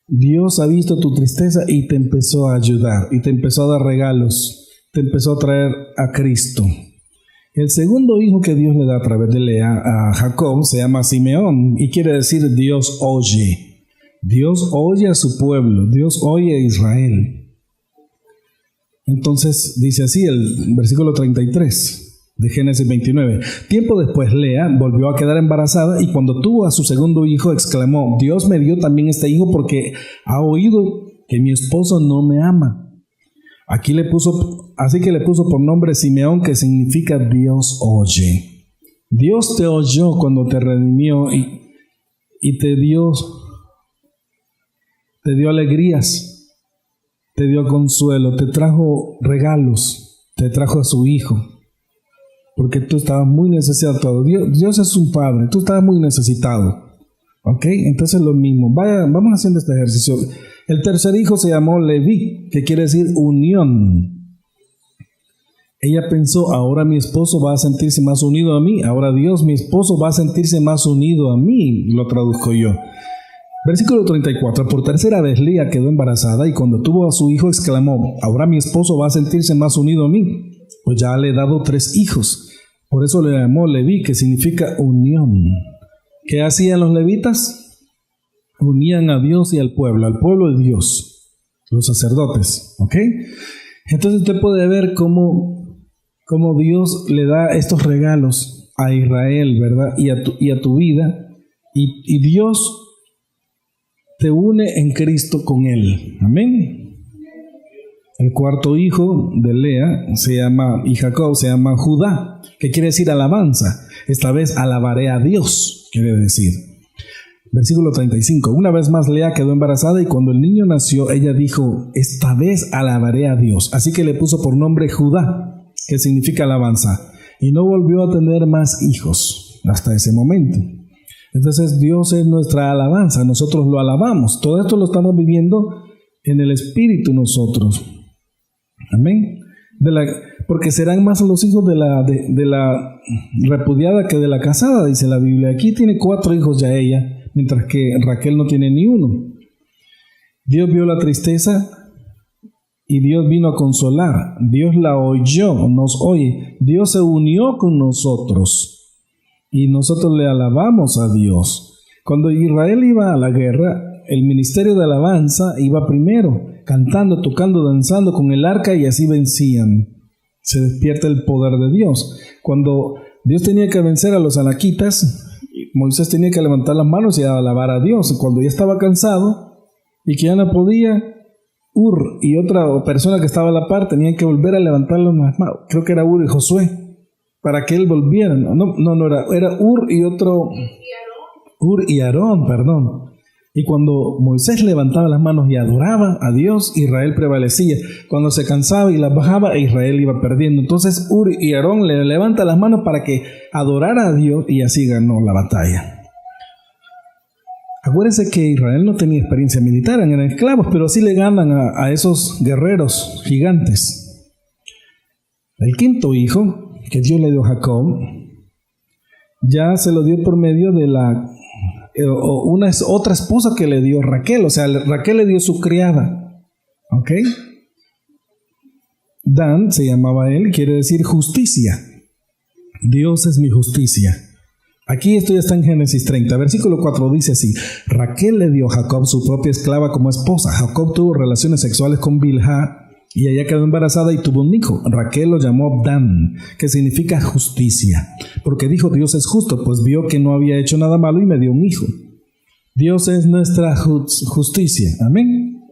Dios ha visto tu tristeza y te empezó a ayudar, y te empezó a dar regalos, te empezó a traer a Cristo. El segundo hijo que Dios le da a través de Lea a Jacob se llama Simeón, y quiere decir Dios oye. Dios oye a su pueblo, Dios oye a Israel. Entonces dice así el versículo 33. de Génesis 29. Tiempo después, Lea volvió a quedar embarazada y cuando tuvo a su segundo hijo, exclamó: Dios me dio también este hijo porque ha oído que mi esposo no me ama. Así que le puso por nombre Simeón, que significa Dios oye. Dios te oyó cuando te redimió y te dio alegrías, te dio consuelo, te trajo regalos, te trajo a su hijo, porque tú estabas muy necesitado. Dios es un padre, tú estabas muy necesitado. ¿Ok? Entonces lo mismo. Vamos haciendo este ejercicio. El tercer hijo se llamó Leví, que quiere decir unión. Ella pensó: ahora mi esposo va a sentirse más unido a mí. Ahora Dios, mi esposo, va a sentirse más unido a mí. Lo traduzco yo. Versículo 34. Por tercera vez Lea quedó embarazada y cuando tuvo a su hijo exclamó: ahora mi esposo va a sentirse más unido a mí, pues ya le he dado 3 hijos. Por eso le llamó Leví, que significa unión. ¿Qué hacían los levitas? Unían a Dios y al pueblo de Dios, los sacerdotes. ¿Ok? Entonces usted puede ver cómo Dios le da estos regalos a Israel, ¿verdad? Y a tu vida. Y Dios te une en Cristo con Él. Amén. El cuarto hijo de Lea y Jacob se llama Judá, que quiere decir alabanza. Esta vez alabaré a Dios, quiere decir. Versículo 35. Una vez más Lea quedó embarazada y cuando el niño nació, ella dijo: esta vez alabaré a Dios. Así que le puso por nombre Judá, que significa alabanza. Y no volvió a tener más hijos hasta ese momento. Entonces Dios es nuestra alabanza, nosotros lo alabamos. Todo esto lo estamos viviendo en el Espíritu nosotros. Amén. Porque serán más los hijos de la repudiada que de la casada, dice la Biblia. Aquí tiene 4 hijos ya ella, mientras que Raquel no tiene ni uno. Dios vio la tristeza y Dios vino a consolar. Dios la oyó, nos oye. Dios se unió con nosotros y nosotros le alabamos a Dios. Cuando Israel iba a la guerra, el ministerio de alabanza iba primero, cantando, tocando, danzando con el arca y así vencían. Se despierta el poder de Dios. Cuando Dios tenía que vencer a los anaquitas, Moisés tenía que levantar las manos y alabar a Dios. Cuando ya estaba cansado y que ya no podía, Ur y otra persona que estaba a la par tenían que volver a levantar las manos. Creo que era Ur y Josué, para que él volviera. Era Ur y otro... Ur y Aarón, perdón. Y cuando Moisés levantaba las manos y adoraba a Dios, Israel prevalecía. Cuando se cansaba y las bajaba, Israel iba perdiendo. Entonces Ur y Aarón le levantan las manos para que adorara a Dios y así ganó la batalla. Acuérdense que Israel no tenía experiencia militar, eran esclavos, pero sí le ganan a esos guerreros gigantes. El quinto hijo que Dios le dio a Jacob, ya se lo dio por medio de otra esposa que le dio Raquel. O sea, Raquel le dio su criada. ¿Ok? Dan se llamaba él, quiere decir justicia. Dios es mi justicia. Aquí esto ya está en Génesis 30, versículo 4 dice así: Raquel le dio a Jacob su propia esclava como esposa. Jacob tuvo relaciones sexuales con Bilhá y ella quedó embarazada y tuvo un hijo. Raquel lo llamó Dan, que significa justicia, porque dijo: Dios es justo, pues vio que no había hecho nada malo y me dio un hijo. Dios es nuestra justicia. Amén.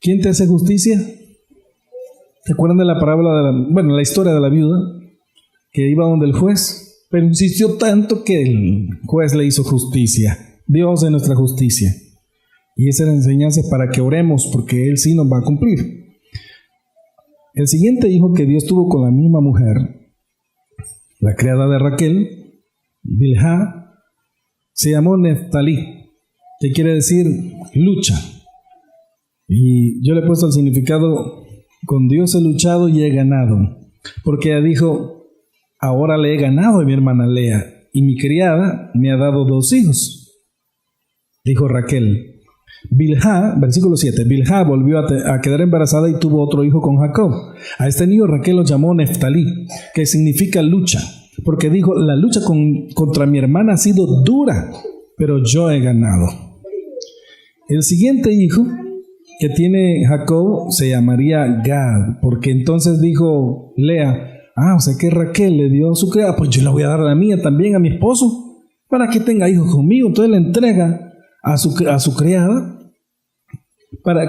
¿Quién te hace justicia? ¿Se acuerdan de la parábola la historia de la viuda que iba donde el juez, pero insistió tanto que el juez le hizo justicia? Dios es nuestra justicia. Y esa es la enseñanza para que oremos, porque Él sí nos va a cumplir. El siguiente hijo que Dios tuvo con la misma mujer, la criada de Raquel, Bilhá, se llamó Neftalí, que quiere decir lucha. Y yo le he puesto el significado: con Dios he luchado y he ganado. Porque ella dijo: ahora le he ganado a mi hermana Lea, y mi criada me ha dado 2 hijos. Dijo Raquel. Bilhá, versículo 7, Bilhá volvió a quedar embarazada y tuvo otro hijo con Jacob. A este niño Raquel lo llamó Neftalí, que significa lucha, porque dijo: la lucha contra mi hermana ha sido dura, pero yo he ganado. El siguiente hijo que tiene Jacob se llamaría Gad, porque entonces dijo Lea, o sea que Raquel le dio a su criada, pues yo le voy a dar la mía también a mi esposo, para que tenga hijos conmigo. Entonces le entrega a su criada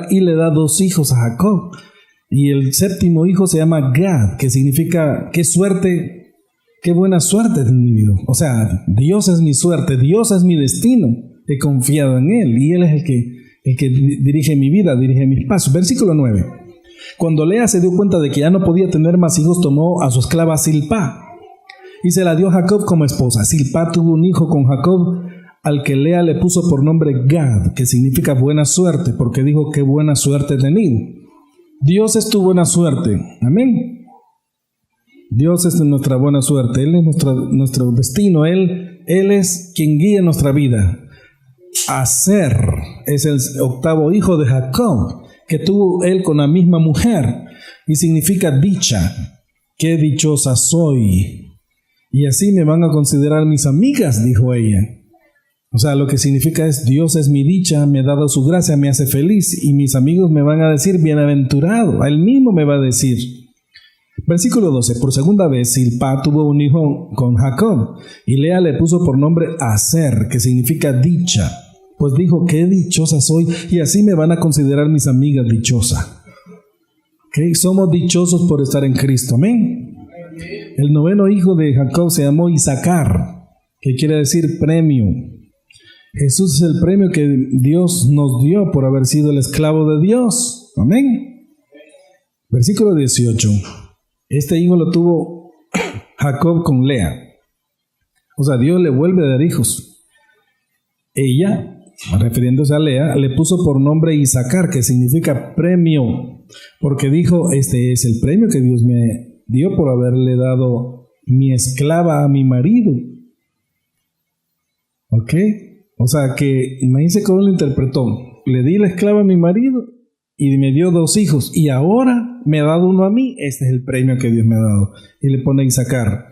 y le da 2 hijos a Jacob. Y el 7º hijo se llama Gad, que significa qué suerte, qué buena suerte he tenido. O sea, Dios es mi suerte, Dios es mi destino. He confiado en Él y Él es el que dirige mi vida, dirige mis pasos. Versículo 9. Cuando Lea se dio cuenta de que ya no podía tener más hijos, tomó a su esclava Zilpá y se la dio a Jacob como esposa. Zilpá tuvo un hijo con Jacob, al que Lea le puso por nombre Gad, que significa buena suerte, porque dijo qué buena suerte he tenido. Dios es tu buena suerte. Amén. Dios es nuestra buena suerte. Él es nuestro destino. Él es quien guía nuestra vida. Aser es el 8º hijo de Jacob, que tuvo él con la misma mujer, y significa dicha. Qué dichosa soy. Y así me van a considerar mis amigas, dijo ella. O sea, lo que significa es Dios es mi dicha, me ha dado su gracia, me hace feliz, y mis amigos me van a decir bienaventurado. A él mismo me va a decir. Versículo 12. Por segunda vez Zilpá tuvo un hijo con Jacob, y Lea le puso por nombre Aser, que significa dicha. Pues dijo, qué dichosa soy, y así me van a considerar mis amigas dichosa. ¿Okay? Somos dichosos por estar en Cristo. Amén. El 9º hijo de Jacob se llamó Isaacar, que quiere decir premio. Jesús es el premio que Dios nos dio por haber sido el esclavo de Dios. Amén. Versículo 18. Este hijo lo tuvo Jacob con Lea. O sea, Dios le vuelve a dar hijos. Ella, refiriéndose a Lea, le puso por nombre Isaacar, que significa premio, porque dijo, este es el premio que Dios me dio por haberle dado mi esclava a mi marido. ¿Ok? O sea que, imagínense cómo lo interpretó. Le di la esclava a mi marido y me dio 2 hijos, y ahora me ha dado uno a mí. Este es el premio que Dios me ha dado. Y le pone Isaacar.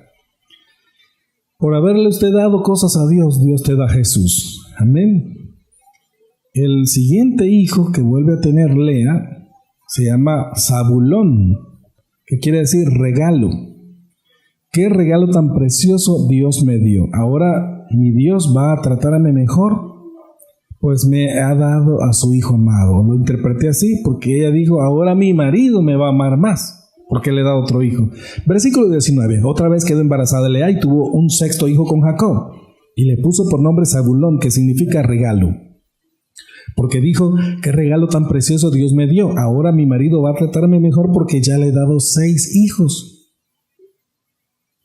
Por haberle usted dado cosas a Dios, Dios te da a Jesús. Amén. El siguiente hijo que vuelve a tener Lea se llama Zabulón, que quiere decir regalo. Qué regalo tan precioso Dios me dio. Ahora mi Dios va a tratarme mejor, pues me ha dado a su hijo amado. Lo interpreté así porque ella dijo, ahora mi marido me va a amar más, porque le da otro hijo. Versículo 19. Otra vez quedó embarazada Lea y tuvo un 6º hijo con Jacob, y le puso por nombre Zabulón, que significa regalo. Porque dijo, qué regalo tan precioso Dios me dio. Ahora mi marido va a tratarme mejor porque ya le he dado 6 hijos.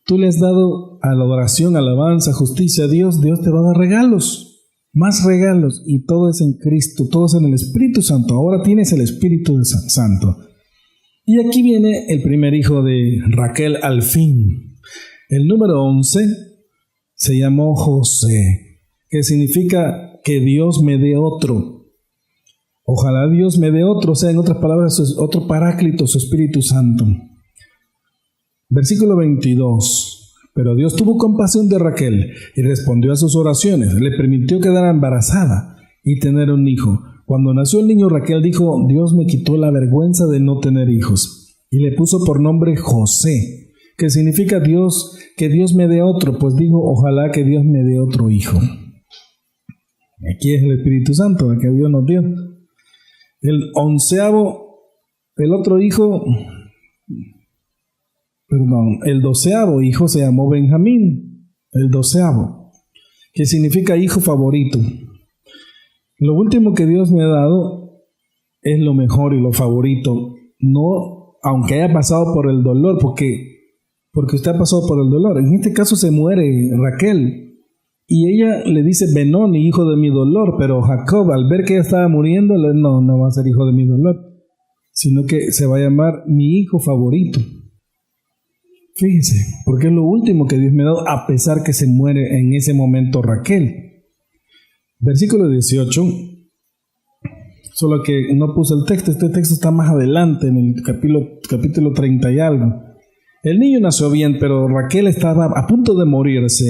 Tú le has dado adoración, alabanza, justicia a Dios. Dios te va a dar regalos, más regalos, y todo es en Cristo, todo es en el Espíritu Santo. Ahora tienes el Espíritu Santo. Y aquí viene el primer hijo de Raquel al fin. El número 11 se llamó José, que significa que Dios me dé otro. Ojalá Dios me dé otro, o sea, en otras palabras, otro paráclito, su Espíritu Santo. Versículo 22. Pero Dios tuvo compasión de Raquel y respondió a sus oraciones. Le permitió quedar embarazada y tener un hijo. Cuando nació el niño, Raquel dijo, Dios me quitó la vergüenza de no tener hijos. Y le puso por nombre José, que significa Dios, que Dios me dé otro. Pues dijo, ojalá que Dios me dé otro hijo. Aquí es el Espíritu Santo, que Dios nos dio. El 11º, el otro hijo, el 12º hijo se llamó Benjamín, el 12º, que significa hijo favorito. Lo último que Dios me ha dado es lo mejor y lo favorito, no aunque haya pasado por el dolor, porque usted ha pasado por el dolor. En este caso se muere Raquel, y ella le dice Benoni, hijo de mi dolor, pero Jacob, al ver que ella estaba muriendo, no va a ser hijo de mi dolor, sino que se va a llamar mi hijo favorito. Fíjense, porque es lo último que Dios me ha dado, a pesar que se muere en ese momento Raquel. Versículo 18, solo que no puse el texto, este texto está más adelante, en el capítulo 30 y algo. El niño nació bien, pero Raquel estaba a punto de morirse.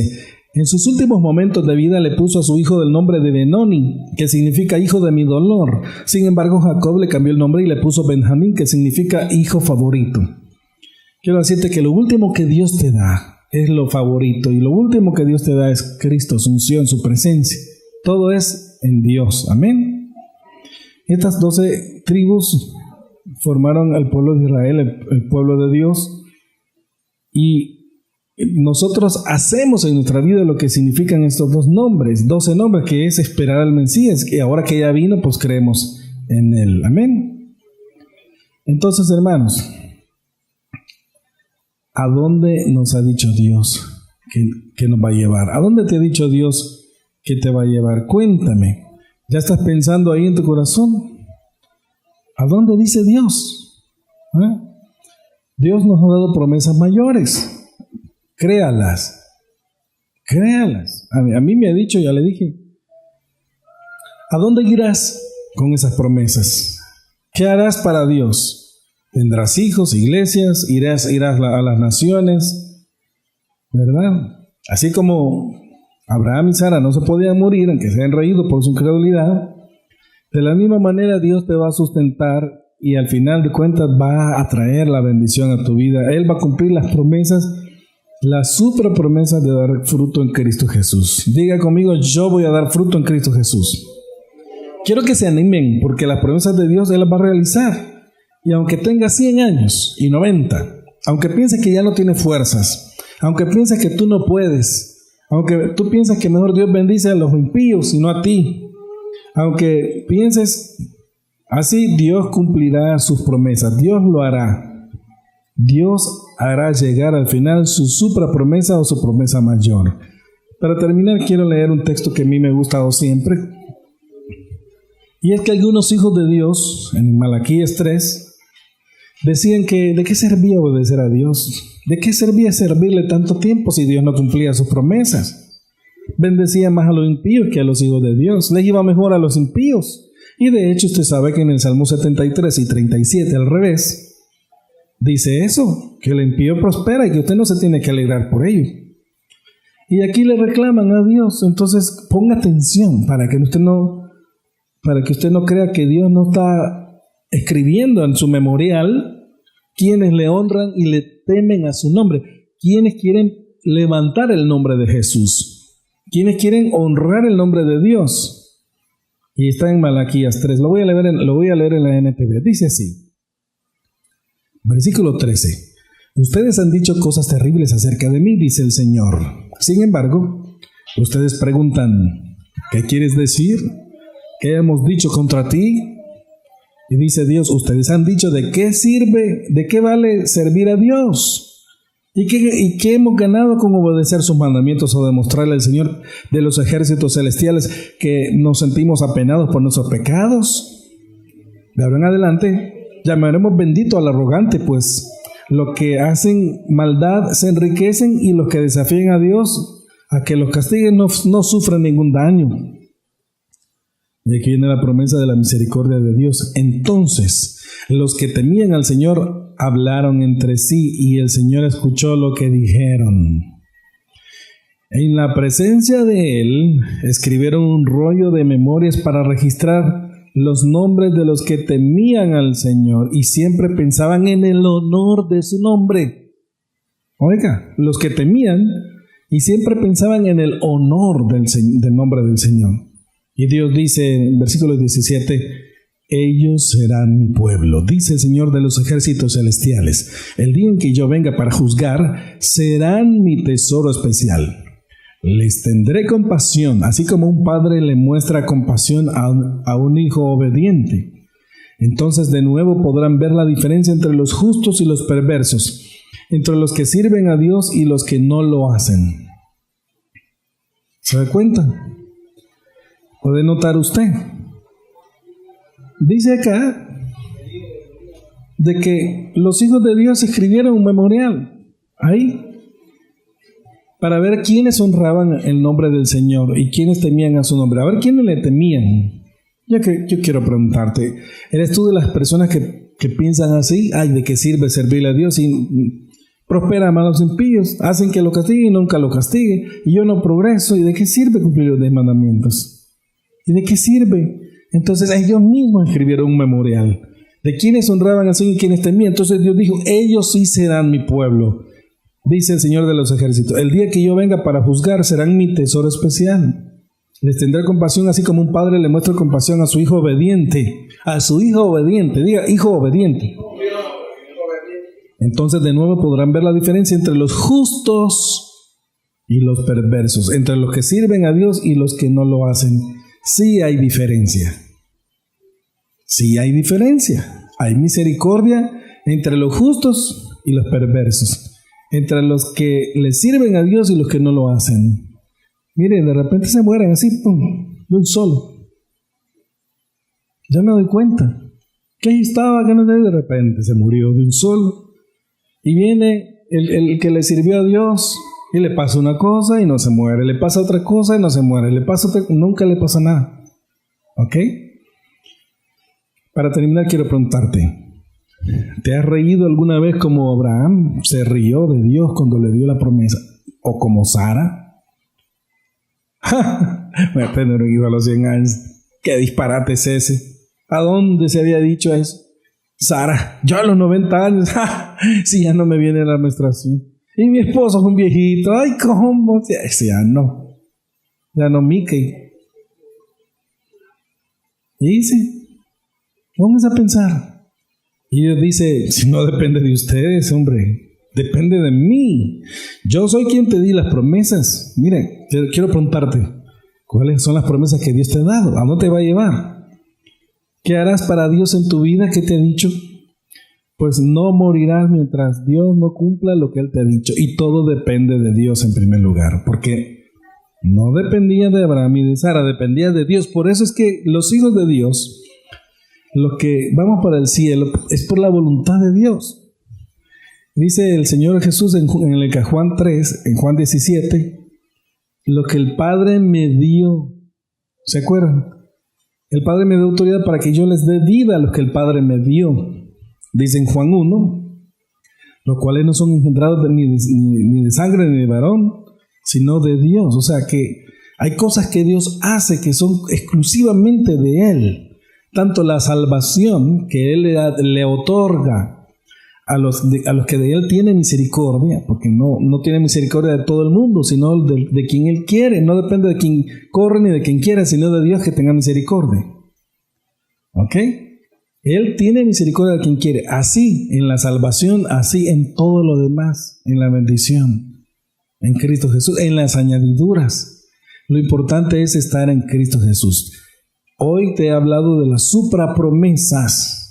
En sus últimos momentos de vida le puso a su hijo el nombre de Benoni, que significa hijo de mi dolor. Sin embargo, Jacob le cambió el nombre y le puso Benjamín, que significa hijo favorito. Quiero decirte que lo último que Dios te da es lo favorito, y lo último que Dios te da es Cristo, su unción, su presencia. Todo es en Dios. Amén. Estas 12 tribus formaron el pueblo de Israel, el pueblo de Dios, y nosotros hacemos en nuestra vida lo que significan estos 12 nombres, que es esperar al Mesías, que ahora que ya vino, pues creemos en él. Amén. Entonces, hermanos, ¿a dónde nos ha dicho Dios que nos va a llevar? ¿A dónde te ha dicho Dios que te va a llevar? Cuéntame. ¿Ya estás pensando ahí en tu corazón? ¿A dónde dice Dios? Dios nos ha dado promesas mayores. Créalas. A mí me ha dicho, ya le dije, ¿a dónde irás con esas promesas? ¿Qué harás para Dios? ¿Tendrás hijos, iglesias? ¿Irás a las naciones? ¿Verdad? Así como Abraham y Sara no se podían morir, aunque se hayan reído por su incredulidad, de la misma manera Dios te va a sustentar y al final de cuentas va a traer la bendición a tu vida. Él va a cumplir las promesas, la super promesa de dar fruto en Cristo Jesús. Diga conmigo, yo voy a dar fruto en Cristo Jesús. Quiero que se animen, porque las promesas de Dios Él las va a realizar. Y aunque tenga 100 años y 90, aunque pienses que ya no tienes fuerzas, aunque pienses que tú no puedes, aunque tú pienses que mejor Dios bendice a los impíos y no a ti, aunque pienses así, Dios cumplirá sus promesas. Dios lo hará. Dios hará llegar al final su supra promesa o su promesa mayor. Para terminar, quiero leer un texto que a mí me ha gustado siempre. Y es que algunos hijos de Dios, en Malaquías 3, decían que ¿de qué servía obedecer a Dios? ¿De qué servía servirle tanto tiempo si Dios no cumplía sus promesas? Bendecía más a los impíos que a los hijos de Dios. Les iba mejor a los impíos. Y de hecho usted sabe que en el Salmo 73 y 37 al revés, dice eso, que el impío prospera y que usted no se tiene que alegrar por ello. Y aquí le reclaman a Dios. Entonces ponga atención para que usted no crea que Dios no está escribiendo en su memorial quienes le honran y le temen a su nombre, quienes quieren levantar el nombre de Jesús, quienes quieren honrar el nombre de Dios. Y está en Malaquías 3. Lo voy a leer en la NTV. Dice así. Versículo 13. Ustedes han dicho cosas terribles acerca de mí, dice el Señor. Sin embargo, ustedes preguntan, ¿qué quieres decir? ¿Qué hemos dicho contra ti? Y dice Dios, ustedes han dicho, ¿de qué sirve? ¿De qué vale servir a Dios? ¿Y qué hemos ganado con obedecer sus mandamientos o demostrarle al Señor de los ejércitos celestiales que nos sentimos apenados por nuestros pecados? De ahora en adelante llamaremos bendito al arrogante, pues los que hacen maldad se enriquecen y los que desafían a Dios a que los castiguen no sufren ningún daño. Y aquí viene la promesa de la misericordia de Dios. Entonces los que temían al Señor hablaron entre sí y el Señor escuchó lo que dijeron. En la presencia de Él escribieron un rollo de memorias para registrar los nombres de los que temían al Señor y siempre pensaban en el honor de su nombre. Oiga, los que temían y siempre pensaban en el honor del nombre del Señor. Y Dios dice en versículo 17, ellos serán mi pueblo, dice el Señor de los ejércitos celestiales. El día en que yo venga para juzgar, serán mi tesoro especial. Les tendré compasión, así como un padre le muestra compasión a un hijo obediente. Entonces de nuevo podrán ver la diferencia entre los justos y los perversos, entre los que sirven a Dios y los que no lo hacen. ¿Se da cuenta? ¿Puede notar usted? Dice acá de que los hijos de Dios escribieron un memorial ahí para ver quiénes honraban el nombre del Señor y quiénes temían a su nombre. A ver quiénes le temían. Yo quiero preguntarte, ¿eres tú de las personas que piensan así? Ay, ¿de qué sirve servirle a Dios Prospera a los impíos, hacen que lo castigue y nunca lo castigue, y yo no progreso. ¿Y de qué sirve cumplir los 10 mandamientos? ¿Y de qué sirve? Entonces ellos mismos escribieron un memorial de quienes honraban al Señor y quienes temían. Entonces Dios dijo, ellos sí serán mi pueblo, dice el Señor de los ejércitos. El día que yo venga para juzgar serán mi tesoro especial. Les tendré compasión, así como un padre le muestra compasión a su hijo obediente. A su hijo obediente, diga hijo obediente. Entonces de nuevo podrán ver la diferencia entre los justos y los perversos, entre los que sirven a Dios y los que no lo hacen. Sí hay diferencia. Sí hay diferencia. Hay misericordia entre los justos y los perversos, entre los que le sirven a Dios y los que no lo hacen. Miren, de repente se mueren así, pum, de un solo. Ya me doy cuenta. ¿Qué estaba? Que no sé, de repente se murió de un solo. Y viene el que le sirvió a Dios y le pasa una cosa y no se muere. Le pasa otra cosa y no se muere. Le pasa otra, nunca le pasa nada. ¿Ok? Para terminar, quiero preguntarte. ¿Te has reído alguna vez como Abraham se rió de Dios cuando le dio la promesa? ¿O como Sara? Me apenas un hijo a los 100 años. ¿Qué disparate es ese? ¿A dónde se había dicho eso? Sara, yo a los 90 años, si ya no me viene la menstruación. Y mi esposo es un viejito, ay, ¿cómo? Ya no Mickey. Y dice, vamos a pensar. Y Dios dice, si no depende de ustedes, hombre, depende de mí. Yo soy quien te di las promesas. Mire, quiero preguntarte, ¿cuáles son las promesas que Dios te ha dado? ¿A dónde te va a llevar? ¿Qué harás para Dios en tu vida? ¿Qué te ha dicho? Pues no morirás mientras Dios no cumpla lo que Él te ha dicho. Y todo depende de Dios en primer lugar. Porque no dependía de Abraham y de Sara, dependía de Dios. Por eso es que los hijos de Dios, los que vamos para el cielo, es por la voluntad de Dios. Dice el Señor Jesús en el Juan 3, en Juan 17, lo que el Padre me dio. ¿Se acuerdan? El Padre me dio autoridad para que yo les dé vida a los que el Padre me dio. Dice en Juan 1, los cuales no son engendrados ni de sangre ni de varón, sino de Dios. O sea que hay cosas que Dios hace que son exclusivamente de Él. Tanto la salvación que Él le otorga a los que de Él tiene misericordia, porque no tiene misericordia de todo el mundo, sino de quien Él quiere. No depende de quien corre ni de quien quiera, sino de Dios que tenga misericordia. ¿Ok? Él tiene misericordia de quien quiere. Así en la salvación, así en todo lo demás, en la bendición, en Cristo Jesús, en las añadiduras. Lo importante es estar en Cristo Jesús. Hoy te he hablado de las suprapromesas.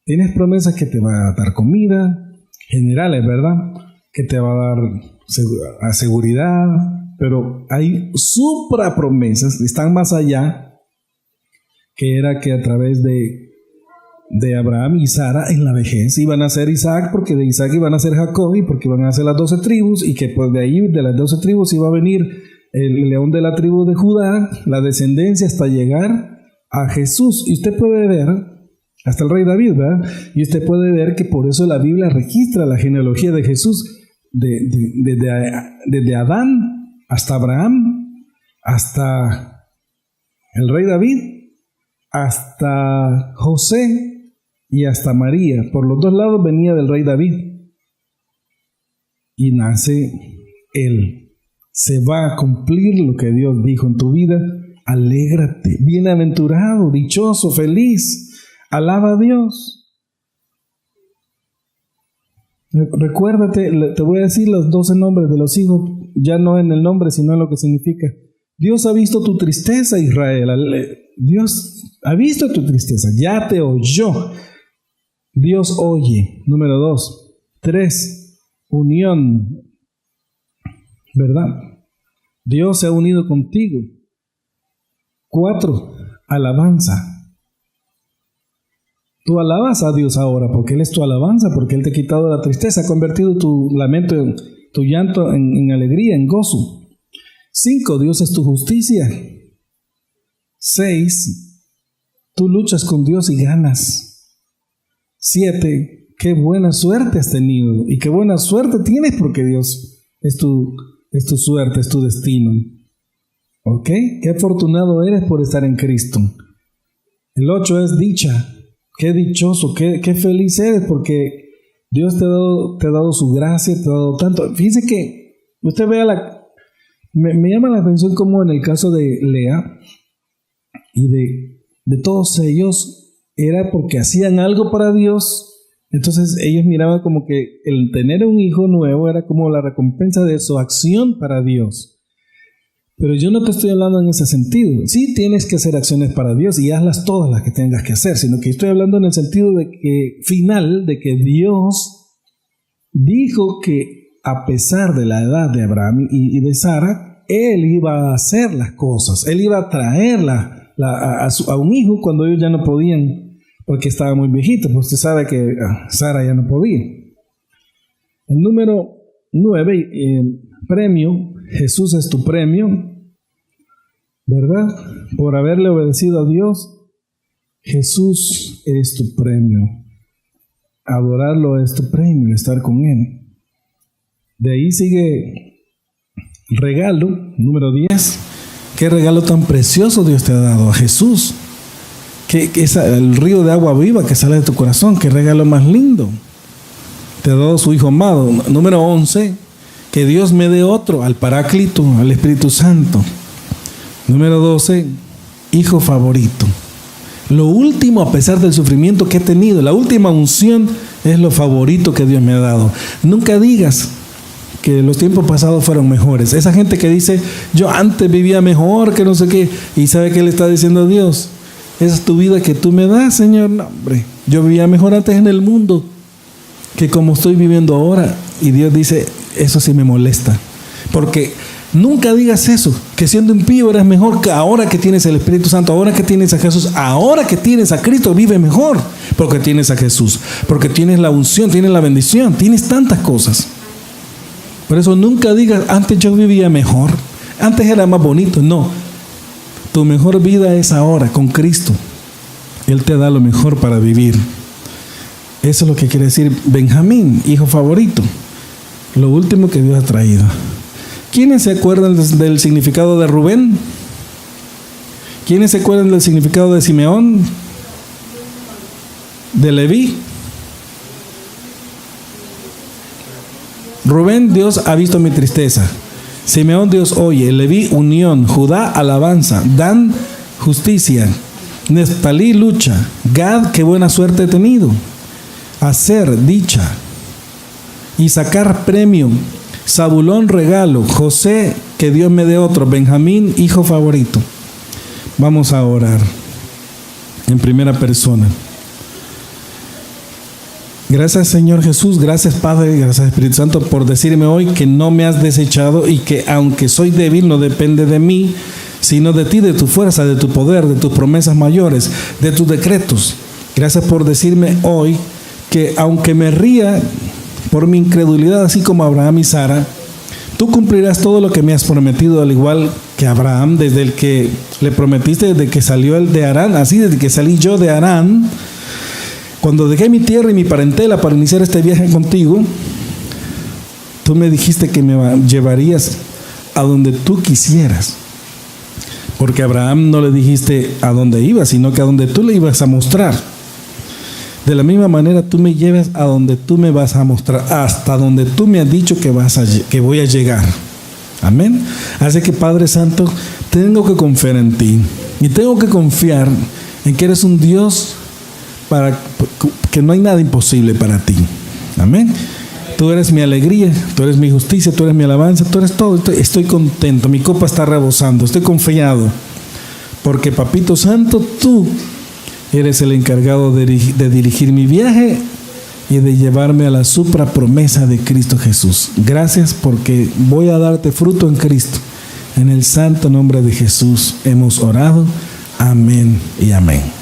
Tienes promesas que te va a dar comida, generales, ¿verdad? Que te va a dar seguridad, pero hay suprapromesas, están más allá, que era que a través de Abraham y Sara en la vejez iban a ser Isaac, porque de Isaac iban a ser Jacob, y porque iban a ser las 12 tribus, y que pues de ahí, de las 12 tribus, iba a venir el león de la tribu de Judá, la descendencia, hasta llegar a Jesús. Y usted puede ver, hasta el rey David, ¿verdad? Y usted puede ver que por eso la Biblia registra la genealogía de Jesús desde Adán hasta Abraham, hasta el rey David, hasta José y hasta María. Por los dos lados venía del rey David. Y nace él. Se va a cumplir lo que Dios dijo en tu vida. Alégrate, bienaventurado, dichoso, feliz. Alaba a Dios. Recuérdate, te voy a decir los 12 nombres de los hijos, ya no en el nombre, sino en lo que significa. Dios ha visto tu tristeza, Israel. Dios ha visto tu tristeza, ya te oyó. Dios oye. Número 2. 3. Unión. ¿Verdad? Dios se ha unido contigo. 4. Alabanza. Tú alabas a Dios ahora porque Él es tu alabanza, porque Él te ha quitado la tristeza, ha convertido tu lamento, tu llanto en alegría, en gozo. 5. Dios es tu justicia. 6. Tú luchas con Dios y ganas. 7. qué buena suerte has tenido y qué buena suerte tienes porque Dios es tu suerte, es tu destino. ¿Ok? Qué afortunado eres por estar en Cristo. El 8 es dicha. Qué dichoso, qué feliz eres porque Dios te ha dado su gracia, te ha dado tanto. Fíjense que usted vea me llama la atención como en el caso de Lea y de todos ellos era porque hacían algo para Dios. Entonces ellos miraban como que el tener un hijo nuevo era como la recompensa de su acción para Dios. Pero yo no te estoy hablando en ese sentido. Sí tienes que hacer acciones para Dios y hazlas todas las que tengas que hacer, sino que estoy hablando en el sentido de que final, de que Dios dijo que a pesar de la edad de Abraham y de Sara, Él iba a hacer las cosas. Él iba a traerla a un hijo cuando ellos ya no podían, porque estaba muy viejito. Pues usted sabe que Sara ya no podía. El número 9, premio. Jesús es tu premio, ¿verdad? Por haberle obedecido a Dios, Jesús es tu premio. Adorarlo es tu premio, estar con Él. De ahí sigue regalo, número 10. Qué regalo tan precioso Dios te ha dado a Jesús. Que es el río de agua viva que sale de tu corazón. Qué regalo más lindo. Te ha dado su Hijo amado. Número 11. Que Dios me dé otro, al Paráclito, al Espíritu Santo. Número 12, hijo favorito. Lo último, a pesar del sufrimiento que he tenido, la última unción es lo favorito que Dios me ha dado. Nunca digas que los tiempos pasados fueron mejores. Esa gente que dice, yo antes vivía mejor, que no sé qué, y sabe que le está diciendo a Dios, esa es tu vida que tú me das, Señor. No, hombre, yo vivía mejor antes en el mundo que como estoy viviendo ahora. Y Dios dice, eso sí me molesta, porque nunca digas eso, que siendo impío eres mejor, que ahora que tienes el Espíritu Santo, ahora que tienes a Jesús, ahora que tienes a Cristo, vive mejor, porque tienes a Jesús, porque tienes la unción, tienes la bendición, tienes tantas cosas. Por eso nunca digas, antes yo vivía mejor, antes era más bonito. No, tu mejor vida es ahora con Cristo. Él te da lo mejor para vivir. Eso es lo que quiere decir Benjamín, hijo favorito. Lo último que Dios ha traído. ¿Quiénes se acuerdan del significado de Rubén? ¿Quiénes se acuerdan del significado de Simeón? ¿De Leví? Rubén, Dios ha visto mi tristeza. Simeón, Dios oye. Leví, unión. Judá, alabanza. Dan, justicia. Neftalí, lucha. Gad, qué buena suerte he tenido. Aser, dicha. Isaacar, premio. Zabulón, regalo. José, que Dios me dé otro. Benjamín, hijo favorito. Vamos a orar en primera persona. Gracias, Señor Jesús, gracias, Padre, gracias, Espíritu Santo, por decirme hoy que no me has desechado y que aunque soy débil no depende de mí, sino de ti, de tu fuerza, de tu poder, de tus promesas mayores, de tus decretos. Gracias por decirme hoy que aunque me ría por mi incredulidad, así como Abraham y Sara, tú cumplirás todo lo que me has prometido, al igual que Abraham, desde el que le prometiste, desde que salió él de Harán, así desde que salí yo de Harán, cuando dejé mi tierra y mi parentela para iniciar este viaje contigo, tú me dijiste que me llevarías a donde tú quisieras, porque a Abraham no le dijiste a dónde iba, sino que a donde tú le ibas a mostrar. De la misma manera tú me llevas a donde tú me vas a mostrar, hasta donde tú me has dicho que voy a llegar. Amén. Así que, Padre Santo, tengo que confiar en ti y tengo que confiar en que eres un Dios para que no hay nada imposible para ti. Amén. Tú eres mi alegría, tú eres mi justicia, tú eres mi alabanza, tú eres todo. Estoy contento, mi copa está rebosando, estoy confiado, porque, Papito Santo, tú eres el encargado de dirigir mi viaje y de llevarme a la supra promesa de Cristo Jesús. Gracias, porque voy a darte fruto en Cristo. En el santo nombre de Jesús hemos orado. Amén y amén.